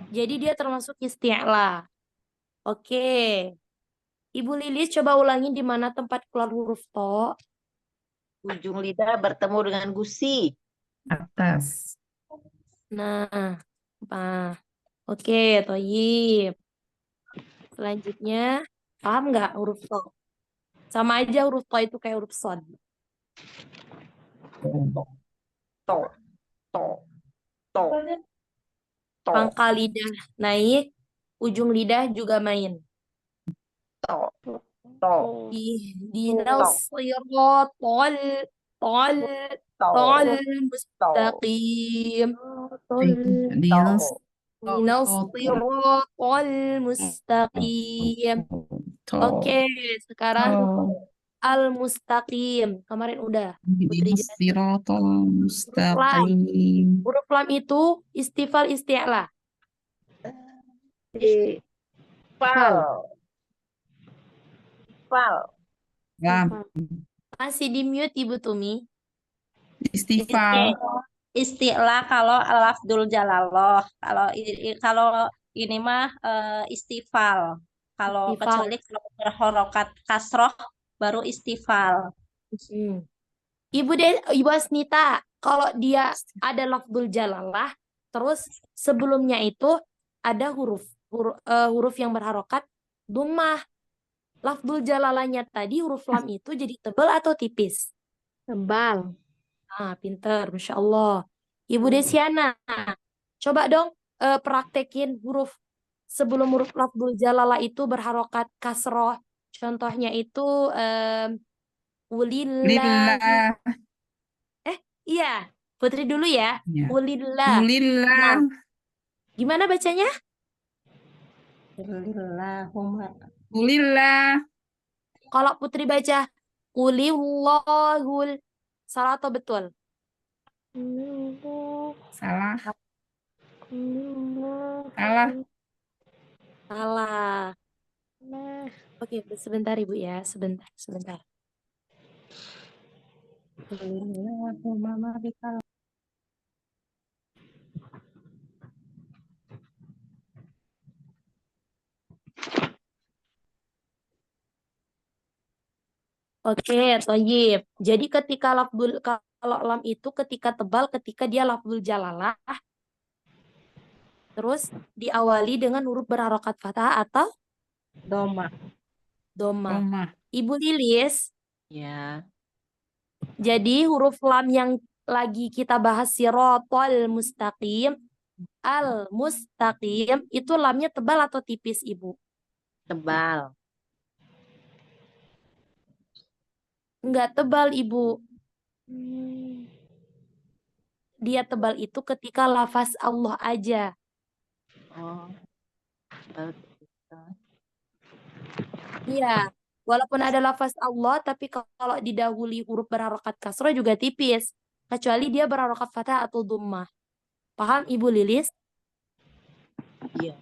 Jadi dia termasuk isti'lah. Oke. Ibu Lilis coba ulangin di mana tempat keluar huruf to. ujung lidah bertemu dengan gusi. Atas. Nah, oke, Toyib. Selanjutnya, paham nggak huruf to? Sama aja huruf to itu kayak huruf sod. To, to, to. To, Pangkal lidah naik, ujung lidah juga main. to, to, Ihdinas siratal to, mustaqim. Ihdinas Ihdinas siratal mustaqim. Oke, sekarang al-mustaqim. Kemarin udah. Putri Ihdinas jelasin. siratal mustaqim. Huruf lam itu istifal isti'lah. fal. Fal. Lam. Masih di mute Ibu Tumi. Istifal. Isti'la kalau lafdul jalaloh. Kalau ini mah istifal. Kalau Istifal. kecuali kalau berharokat kasroh baru istifal. Ibu Asnita, kalau dia ada lafdul jalalah, terus sebelumnya itu ada huruf huruf yang berharokat dhammah. Lafdzul jalalahnya tadi huruf lam itu jadi tebal atau tipis? Tebal. Ah, pinter, Masya Allah. Ibu Desiana, coba dong praktekin huruf sebelum huruf lafdzul jalalah itu berharokat kasroh. Contohnya itu ulillahi. Lillah. Iya, Putri dulu ya. Ya. Ulillah. Ulillah. Nah, gimana bacanya? Lillahumma. Ulillah. Kalau Putri baca kulillahul, salah atau betul? Salah. Salah. Salah. Oke, sebentar Ibu ya, sebentar. Lillahumma malikal. Oke, toyib. Jadi ketika kalau lam itu ketika tebal, ketika dia lafdzul jalalah, terus diawali dengan huruf berharokat fathah atau Doma. doma. Roma. Ibu Lilis, Ya. jadi huruf lam yang lagi kita bahas sirotol mustaqim, al-mustaqim, itu lamnya tebal atau tipis, Ibu? Tebal. Enggak tebal, Ibu. Dia tebal itu ketika lafaz Allah aja. Oh. Tebal. Iya, walaupun ada lafaz Allah, tapi kalau didahului huruf berharokat kasroh juga tipis. Kecuali dia berharokat fathah atau dhammah. Paham, Ibu Lilis? Iya.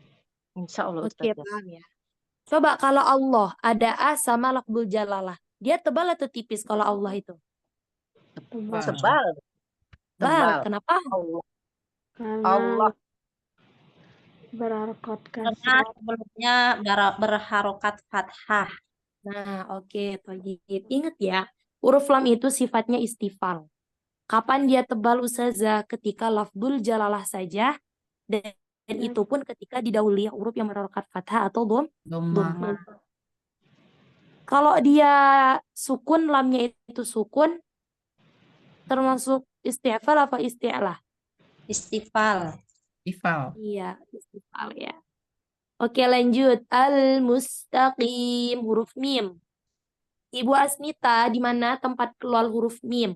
Insya Allah Oke, Ustazah. paham ya. Coba kalau Allah, ada A sama lafzul jalalah. Dia tebal atau tipis kalau Allah itu? Tebal. Tebal. Tebal. Kenapa? Allah. Karena Allah. berharokat Karena kasrah. sebelumnya berharokat fathah. Nah, oke, toyib. Ingat ya, huruf lam itu sifatnya istifal. Kapan dia tebal, Ustazah? Ketika lafzul jalalah saja, dan itu pun ketika didahului huruf yang berharokat fathah atau Doma. dhammah. Kalau dia sukun, lamnya itu sukun, termasuk isti'fal apa isti'lah? Istifal. Ifal. Iya, istifal ya. Oke, lanjut. Al-mustaqim, huruf mim. Ibu Asmita, di mana tempat keluar huruf mim?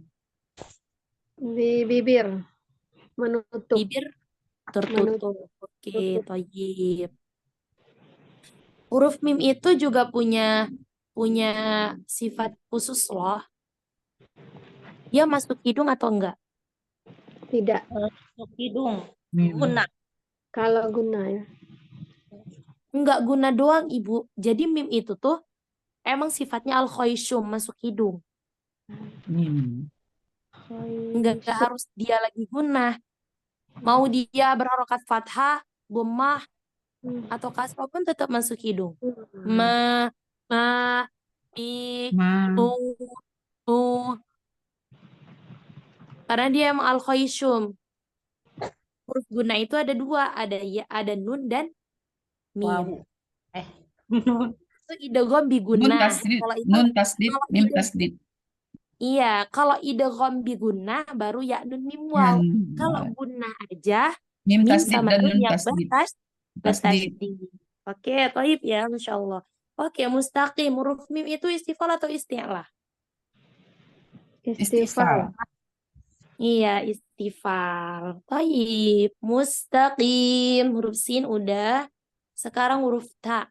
Di bibir. Menutup. Bibir tertutup. Oke, toyib. Huruf mim itu juga punya sifat khusus loh. Dia masuk hidung atau enggak? Tidak. Masuk hidung. Mim. Guna. Kalau guna ya. Enggak guna doang, Ibu. Jadi mim itu tuh emang sifatnya al-khoisyum, masuk hidung. Mim. Enggak harus dia lagi guna. Mau dia berharokat fathah, dhammah, atau kasrah pun tetap masuk hidung. Ma, mi, Ma. nu, nu. Karena dia emang al-khoisyum. Huruf guna itu ada dua, ada ya, ada nun dan mim. Wow. Nun. Itu idgham bi Nun gunnah. tasdid. Kalau itu Nun tasdid. kalau Mim idgham- tasdid. Iya, kalau idgham bi gunnah baru ya nun mim waw. Kalau gunnah aja Mim mim tasdid sama dan nun nun yang tasdid. Tasdid. bertasdid. Oke, toib ya, Masya Allah. Oke, mustaqim. Huruf mim itu istifal atau isti'lah? Istifal. Iya, istifal. Toib. Mustaqim. Huruf sin udah. Sekarang huruf ta.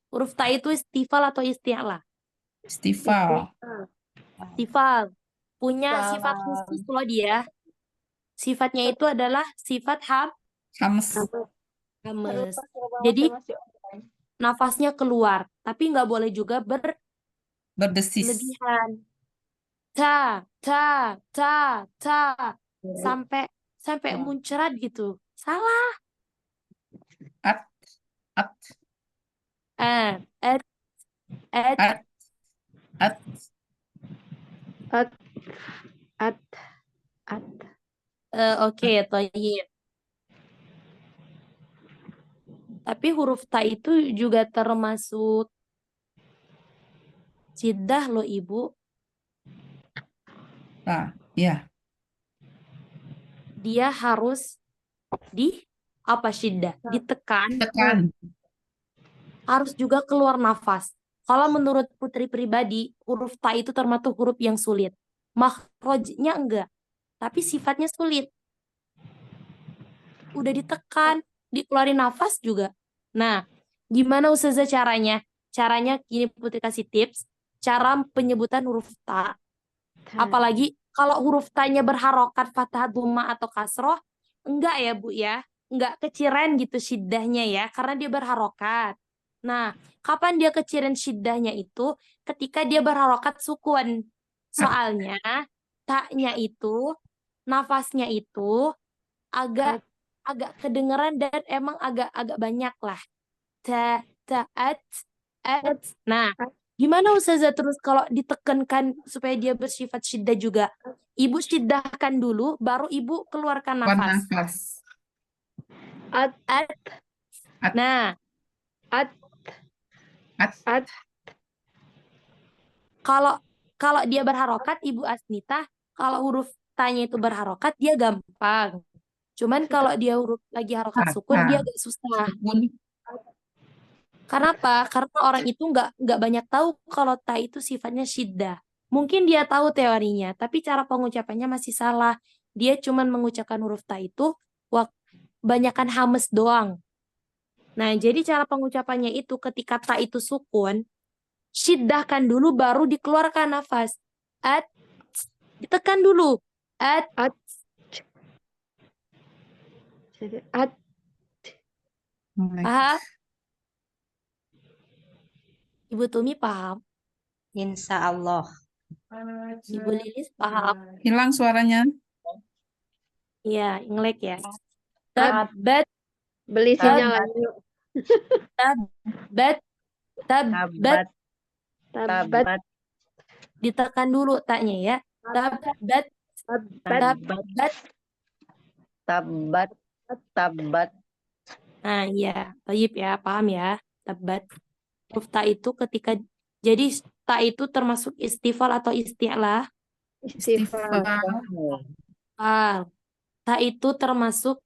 Huruf ta itu istifal atau isti'lah? Istifal. Istifal. Punya sifat khusus loh dia. Sifatnya itu adalah sifat Hams. hames. Jadi nafasnya keluar, tapi nggak boleh juga Berdesis. berlebihan. Ta, ta, ta, ta, sampai muncrat gitu. Salah. At. At. At, At. At. At. Oke, toyib. Tapi huruf ta itu juga termasuk shiddah loh Ibu. Nah, ya. Dia harus shiddah? Ditekan, Tekan. harus juga keluar nafas. Kalau menurut Putri pribadi, huruf ta itu termasuk huruf yang sulit. Makhrajnya enggak, tapi sifatnya sulit. Udah ditekan, dikeluarin nafas juga. Nah, gimana Ustazah caranya? Caranya gini Putri kasih tips, cara penyebutan huruf ta. Apalagi kalau huruf ta-nya berharokat fathah, dhamma atau kasroh, enggak ya Bu ya, enggak keciren gitu syiddahnya ya, karena dia berharokat. Nah, kapan dia keciren syiddahnya itu? Ketika dia berharokat sukun. Soalnya ta-nya itu, nafasnya itu agak kedengeran dan emang agak banyak lah. Ta, at. Nah, gimana Ustazah terus kalau ditekankan supaya dia bersifat syiddah juga? Ibu syiddahkan dulu, baru Ibu keluarkan Keluar nafas. nafas. At, At. At. Nah, at, At. at. kalau dia berharokat, Ibu Asnita, kalau huruf tanya itu berharokat, dia gampang. Cuman kalau dia huruf lagi harokat sukun, dia agak susah. Sukun. Kenapa? Karena orang itu nggak banyak tahu kalau ta itu sifatnya syiddah. Mungkin dia tahu teorinya, tapi cara pengucapannya masih salah. Dia cuma mengucapkan huruf ta itu banyakan hames doang. Nah, jadi cara pengucapannya itu ketika ta itu sukun, syiddahkan dulu baru dikeluarkan nafas. At, ditekan dulu. At. Jadi at. Paham? Ibu Tumi paham? Insya Allah. Ibu Lilis paham? Hilang suaranya. Iya, ngelek ya. At. Tabat, Beli sinyal lagi. tabat, tabat. Tabat. Ditekan dulu taknya ya. Tabat, tabat. Tabat. Nah, iya. Baik ya, paham ya. Tabat. Huruf ta itu ketika jadi ta itu termasuk istifal atau isti'lah. Istighfar. Ta itu termasuk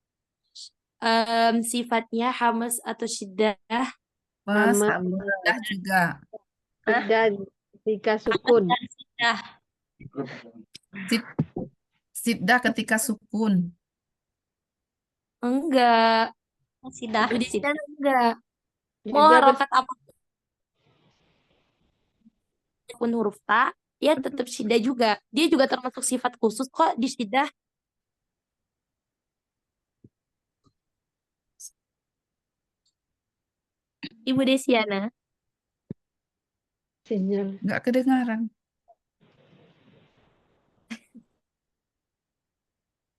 sifatnya hamas atau syiddah. Mas, Hamas. dah juga. Dan jika sukun. Siddah ketika sukun. Enggak. Sidah. Ibu Desiana enggak. Mau Juga harokat apapun huruf ta, ya tetap syiddah juga. Dia juga termasuk sifat khusus kok di syiddah. Ibu Desiana. sinyal. Nggak kedengaran.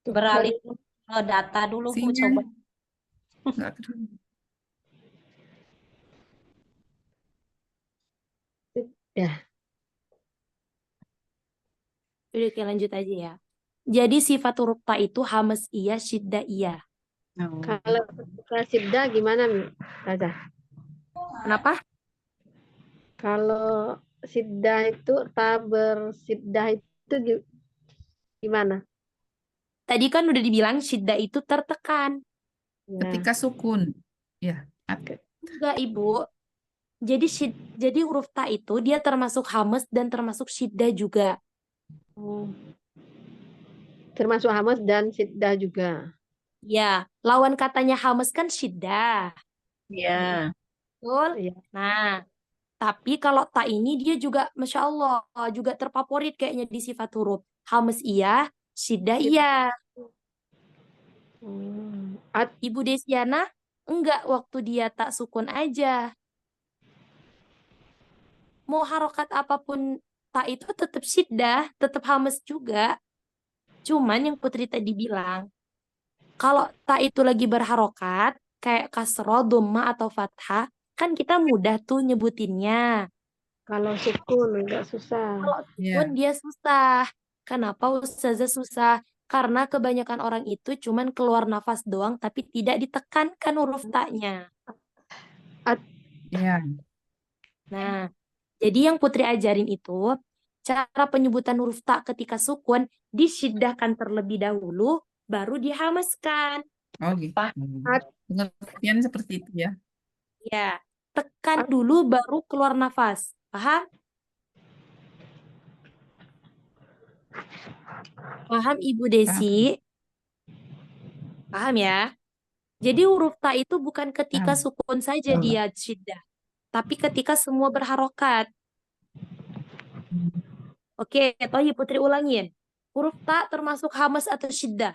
Beralih ke data dulu, Bu, Sinyal. coba. Nggak kedengaran. Ya. Udah, oke, lanjut aja ya. Jadi sifat huruf ta itu hamas iya, syiddah iya. Kalau siddah gimana, Mi? Raza? Kenapa? Kalau siddah itu bersiddah itu gimana? Tadi kan udah dibilang syiddah itu tertekan. Ya. Ketika sukun. Ya. Enggak, Ibu. Jadi huruf ta itu dia termasuk hamas dan termasuk syiddah juga. Oh. Termasuk hamas dan siddah juga. Ya, lawan katanya hamas kan syiddah. Ya. Betul? Iya. Nah, tapi kalau ta ini dia juga, Masya Allah, juga terfavorit kayaknya di sifat huruf. Hamas iya, syiddah iya. Ibu Desiana, enggak waktu dia tak sukun aja. Mau harokat apapun, ta itu tetap syiddah, tetap hamas juga. Cuman yang Putri tadi bilang, kalau ta itu lagi berharokat, kayak kasroh, dhamma, atau fathah, kan kita mudah tuh nyebutinnya. Kalau sukun enggak susah. Kalau Ya. sukun dia susah. Kenapa Ustazah susah? Karena kebanyakan orang itu cuman keluar nafas doang, tapi tidak ditekankan huruf ta-nya. Ya. Nah, jadi yang Putri ajarin itu, cara penyebutan huruf ta ketika sukun disyiddahkan terlebih dahulu, baru dihamaskan. Oh gitu. Pengertian seperti itu ya. Ya, tekan dulu baru keluar nafas. Paham? Paham Ibu Desi? Paham ya? Jadi huruf ta itu bukan ketika Paham. sukun saja dia syiddah, tapi ketika semua berharokat. Oke, Toyi Putri ulangin. Huruf ta termasuk hamas atau syiddah?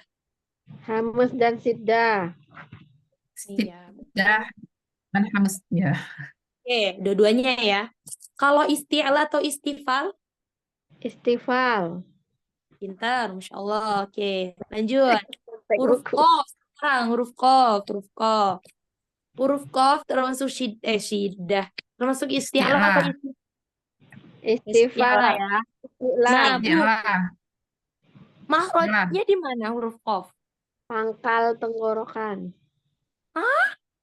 Hamas dan siddah. Iya. Dah, mana hamas ya. Oke, dua-duanya ya. Kalau isti'la atau istifal? Istifal. Pintar, Masya Allah. Oke, lanjut. Sampai Huruf kuku. kof. Sekarang huruf kof. Huruf kof. Huruf kof termasuk syiddah. Termasuk isti'la atau Isti'la. isti'la Istifal. ya. Istilah. Nah, Bu, Isti'la. makhrajnya di mana huruf kof? Pangkal tenggorokan.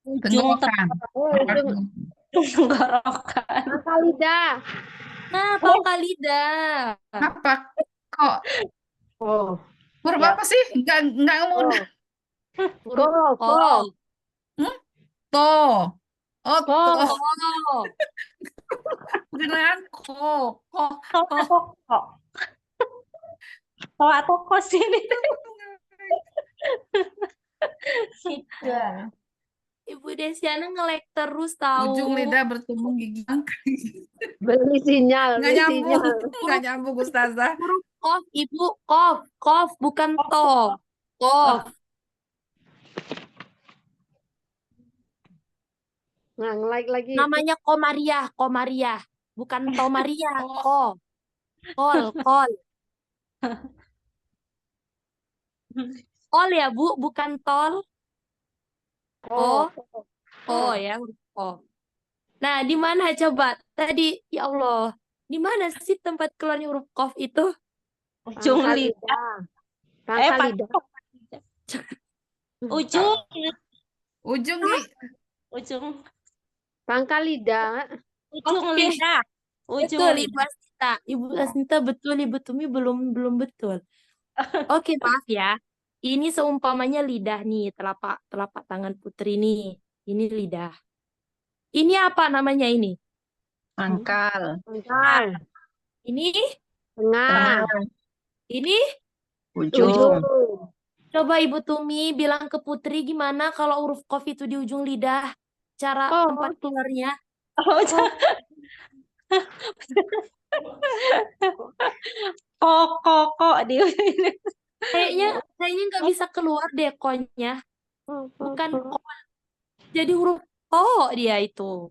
Ujung Tenggorokan. Ujung tenggorokan. pangkal lidah. Nah, pangkal lidah. Apa kok Oh. huruf Ya. apa sih? Enggak ngomong. Oh. Huruf Ko. kof. To. Oh, Ko. to. Oh. Beneran ko. Ko. Toko. Toa toko sini. Sidang. Ibu Desiana nge-lag terus tahu. Ujung lidah bertemu gigi bangkai. Beli sinyal. Nggak Beli nyambung. sinyal. Nggak nyambung, Ustazah. Huruf kof, Ibu. Kof. Kof, bukan to. Kof. Nah, nge-like lagi. Namanya Komariah. Komariah. Bukan Tomariah. Oh. Ko. Kol. Kol ya, Bu. Bukan tol. Oh. Oh ya, huruf O. Nah, di mana coba? Tadi, ya Allah. Di mana sih tempat keluarnya huruf kof itu? Ujung Pangkal lidah. lidah. Pangkal lidah. Ujung. Ujung Ujung. Pangkal lidah. Ujung Oke. lidah. Ujung Betul, lidah. Ibu Asnita. Ibu Asnita betul, Ibu Tumi belum betul. Oke, maaf ya. Ini seumpamanya lidah nih, telapak tangan Putri nih. Ini lidah. Ini apa namanya ini? Pangkal. Pangkal. Ini? Tengah. Ini? Ujung. Ujung. Coba Ibu Tumi bilang ke Putri gimana kalau huruf kof itu di ujung lidah. Cara Oh. tempat keluarnya. Oh, kok di Kayaknya nggak bisa keluar deh konya. Bukan kol. Jadi huruf o dia itu.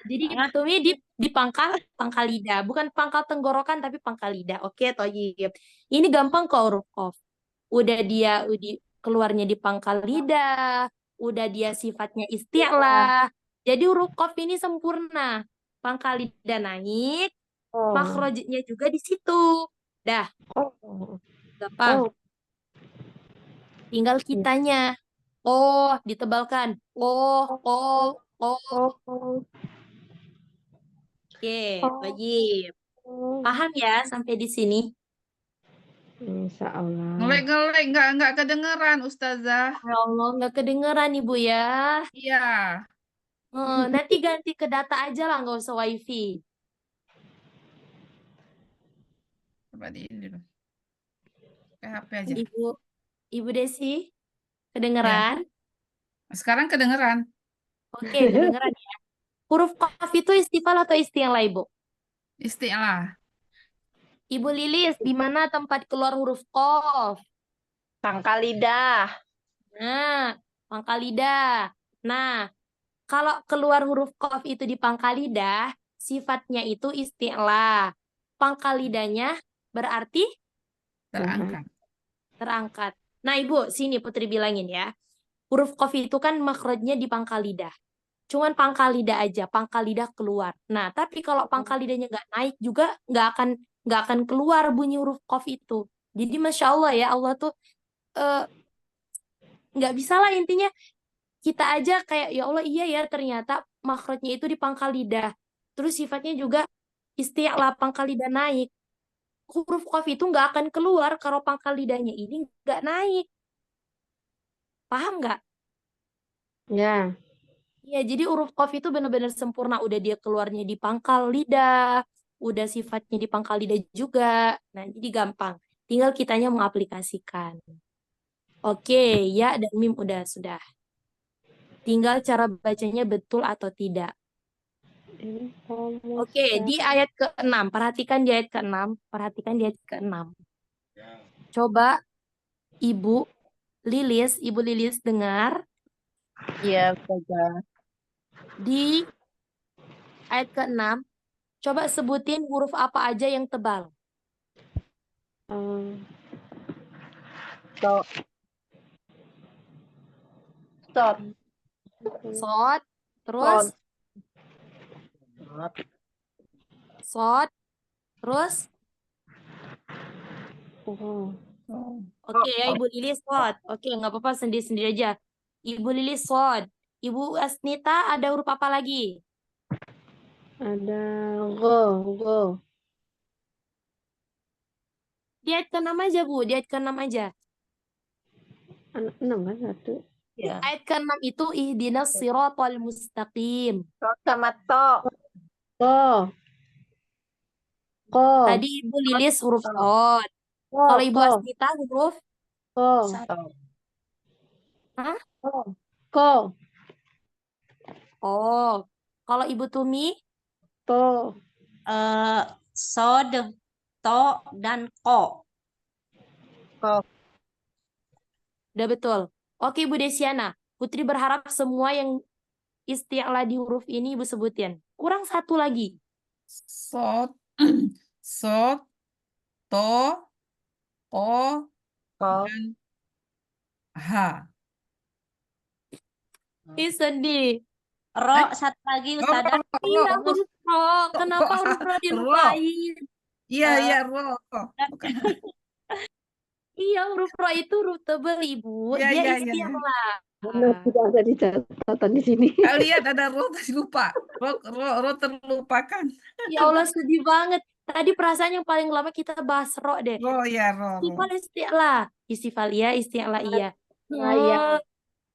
Jadi Ibu Tumi di pangkal lidah, bukan pangkal tenggorokan tapi pangkal lidah. Oke, Toyib. Ini gampang kok huruf kof. Udah dia keluarnya di pangkal lidah, udah dia sifatnya isti'lah. Jadi huruf kof ini sempurna. Pangkal lidah naik, Oh. makhrajnya juga di situ. Dah, Oh. gampang. Tinggal kitanya. Oh, ditebalkan. Oh. Oh. Oke, wajib. Paham ya sampai di sini? Insya Allah. ngelek-ngelek nggak kedengeran, Ustazah. Ya Allah, nggak kedengeran Ibu ya. Iya. Nanti ganti ke data aja lah, nggak usah wifi. Coba di ini dulu. HP aja. Ibu Desi, kedengeran? Sekarang kedengeran. Oke, kedengeran ya. Huruf qaf itu istifal atau isti'la, Ibu? Isti'lah. Ibu Lilis, di mana tempat keluar huruf qaf? Pangkal lidah. Nah, pangkal lidah. Nah, kalau keluar huruf qaf itu di pangkal lidah, sifatnya itu isti'la. Pangkal lidahnya berarti terangkat. Nah, Ibu, sini Putri bilangin ya. Huruf qaf itu kan makhrajnya di pangkal lidah. Cuman pangkal lidah aja, pangkal lidah keluar. Nah, tapi kalau pangkal lidahnya nggak naik juga nggak akan keluar bunyi huruf qaf itu. Jadi Masya Allah ya, Allah tuh nggak bisa lah intinya. kita aja kayak ya Allah iya ya ternyata makhrajnya itu di pangkal lidah. Terus sifatnya juga isti'la pangkal lidah naik. Huruf qaf itu nggak akan keluar kalau pangkal lidahnya ini nggak naik. Paham nggak? Ya. Ya, jadi huruf qaf itu benar-benar sempurna. Udah dia keluarnya di pangkal lidah, udah sifatnya di pangkal lidah juga. Nah, jadi gampang. Tinggal kitanya mengaplikasikan. Oke, ya dan mim udah sudah. Tinggal cara bacanya betul atau tidak. Oke, di ayat ke-6. Perhatikan di ayat ke-6. Perhatikan di ayat ke-6. Coba Ibu Lilis dengar Iya, Ustazah. di ayat ke-6. Coba sebutin huruf apa aja yang tebal. Stop. Stop. Sod, terus sod, terus oke ya Ibu Lilis sod. Oke, nggak apa-apa sendiri-sendiri aja. Ibu Lilis sod. Ibu Asnita ada huruf apa lagi? Ada go. Di ayat ke-6 aja Bu, di ayat ke-6 aja. 6 kan satu. Ya. Ayat ke-6 itu ihdinas siratal mustaqim. To sama to. Ko. Tadi Ibu Lilis huruf sod. Kalau Ibu Asnita huruf Ko. Hah? Ko. Oh. Kalau Ibu Tumi To. Sod, to, dan ko. udah betul. Oke Ibu Desiana, Putri berharap semua yang isti'la di huruf ini Ibu sebutin. Kurang satu lagi. Sod, sod, to, ko, Ko. dan ha. Ih sedih. Ro, satu lagi Ustazah. Iya huruf ro. Kenapa huruf ro dilupain? Iya, ro. Bukan. Iya huruf ro itu huruf tebal Ibu. Iya, Dia iya, iya. isti'la. Benar, tidak ada di catatan di sini. Kau lihat ada ro tadi lupa. Ro terlupakan. Ya Allah sedih banget. Tadi perasaan yang paling lama kita bahas ro deh. Ro ya, ro. Istifal isti'la. Istifal iya, isti'la iya. Ya.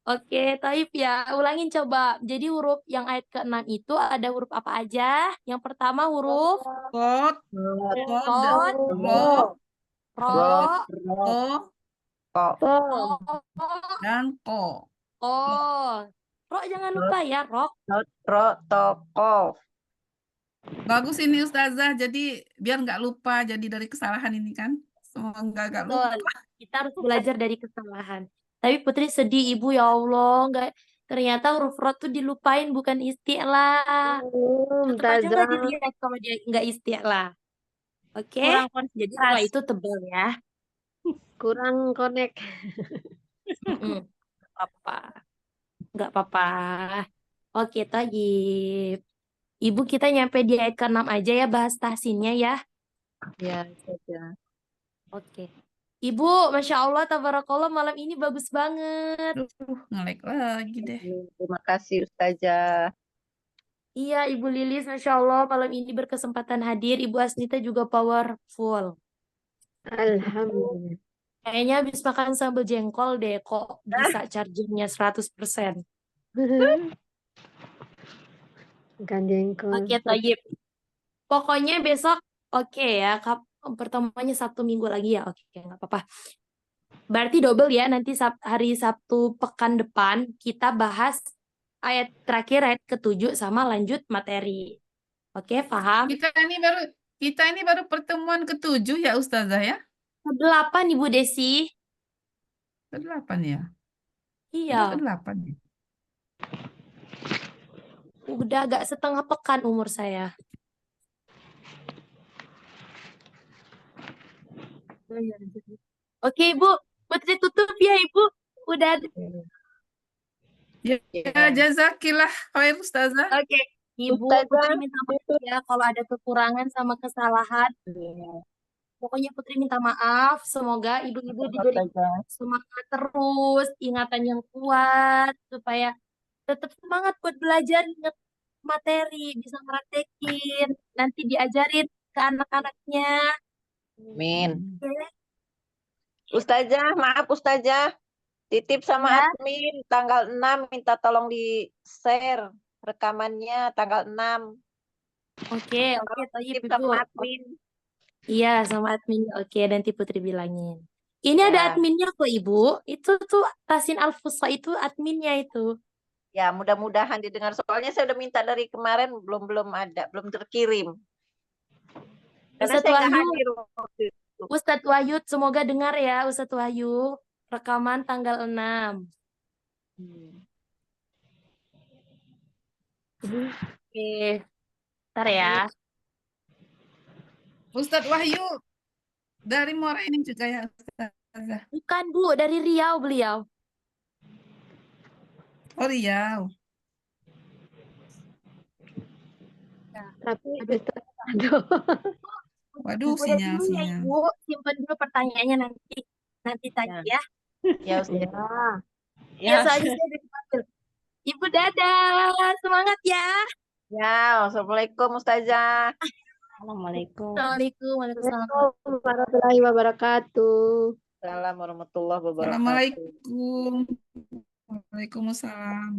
Oke, Taib ya. Ulangin coba. Jadi huruf yang ayat ke-6 itu ada huruf apa aja? Yang pertama huruf Sod, sod, ro, ro, to, To. dan ko. oh. Ro jangan lupa ya, ro. Ro, to, ko. Bagus ini Ustazah, jadi biar nggak lupa. Jadi dari kesalahan ini kan, semoga nggak lupa. Betul. Kita harus belajar dari kesalahan. Tapi Putri sedih, Ibu, ya Allah. Nggak, ternyata huruf ro tuh dilupain, bukan isti'la. Tetap aja nggak dilihat kalau dia nggak isti'la. Oke? Kurang Jadi ro konsentrasi. itu tebal ya. Kurang connect. Nggak apa-apa. Nggak apa-apa. Oke, Tayyib. Ibu kita nyampe di ayat ke-6 aja ya, bahas tahsinnya ya. Ya, Ustazah. Oke. Ibu, Masya Allah, tabarakallah, malam ini bagus banget. Ngelek lagi deh. Terima kasih Ustazah. Iya, Ibu Lilis, Masya Allah, malam ini berkesempatan hadir. Ibu Asnita juga powerful. Alhamdulillah. Kayaknya habis makan sambal jengkol deh, kok bisa chargingnya 100%. Ikan jengkol. Oke, Tayyib. Pokoknya besok, oke ya, pertemuannya Sabtu Minggu lagi ya, oke, nggak apa-apa. Berarti double ya, nanti hari Sabtu pekan depan kita bahas ayat terakhir, ayat ke-7 sama lanjut materi. Oke, paham? Kita ini baru pertemuan ke-7 ya Ustazah ya? Ke-8 Ibu Desi. Ke-8 ya? Iya, Ke-8 ya? udah agak setengah pekan umur saya. Oke, Ibu. Putri tutup ya, Ibu. Udah. Ya, jazakillah khair Ustazah. Oke. Ibu, Ustazah. Putri minta maaf ya kalau ada kekurangan sama kesalahan. Pokoknya Putri minta maaf. Semoga ibu-ibu diberi Ustazah. semangat terus, ingatan yang kuat, supaya tetap semangat buat belajar, ingat materi, bisa praktekin, nanti diajarin ke anak-anaknya. Amin. Oke, Ustazah, maaf Ustazah. Titip sama ya. admin tanggal 6 minta tolong di-share rekamannya tanggal 6. Oke, Tolong Toyib titip Ibu. sama admin. Iya, sama admin. Oke, nanti Putri bilangin. Ini ada Ya, adminnya kok, Ibu. Itu tuh Tasin Al-Fusha itu adminnya itu. ya mudah-mudahan didengar. Soalnya saya udah minta dari kemarin belum ada, belum terkirim. Karena Ustadz saya nggak Wahyu, hadir waktu itu. Ustadz Wahyu, semoga dengar ya Ustadz Wahyu. Rekaman tanggal 6. Oke, ntar ya. Ustadz Wahyu dari Muara ini juga ya Ustazah. Bukan, Bu, dari Riau beliau. Oh Riau. Tapi Aduh. Ustaz, aduh. Waduh, Udah dulu ya, sinyal-sinyal. Ibu. Simpan dulu pertanyaannya nanti tanya ya. Ya Ustazah. Ya. Ya, soalnya saya udah dipanggil. Ibu dadah, semangat ya. Ya, Assalamualaikum Ustazah. Assalamualaikum. Assalamualaikum, waalaikumsalam. Assalamualaikum warahmatullahi wabarakatuh. Assalamualaikum warahmatullahi wabarakatuh. Assalamualaikum. Waalaikumsalam.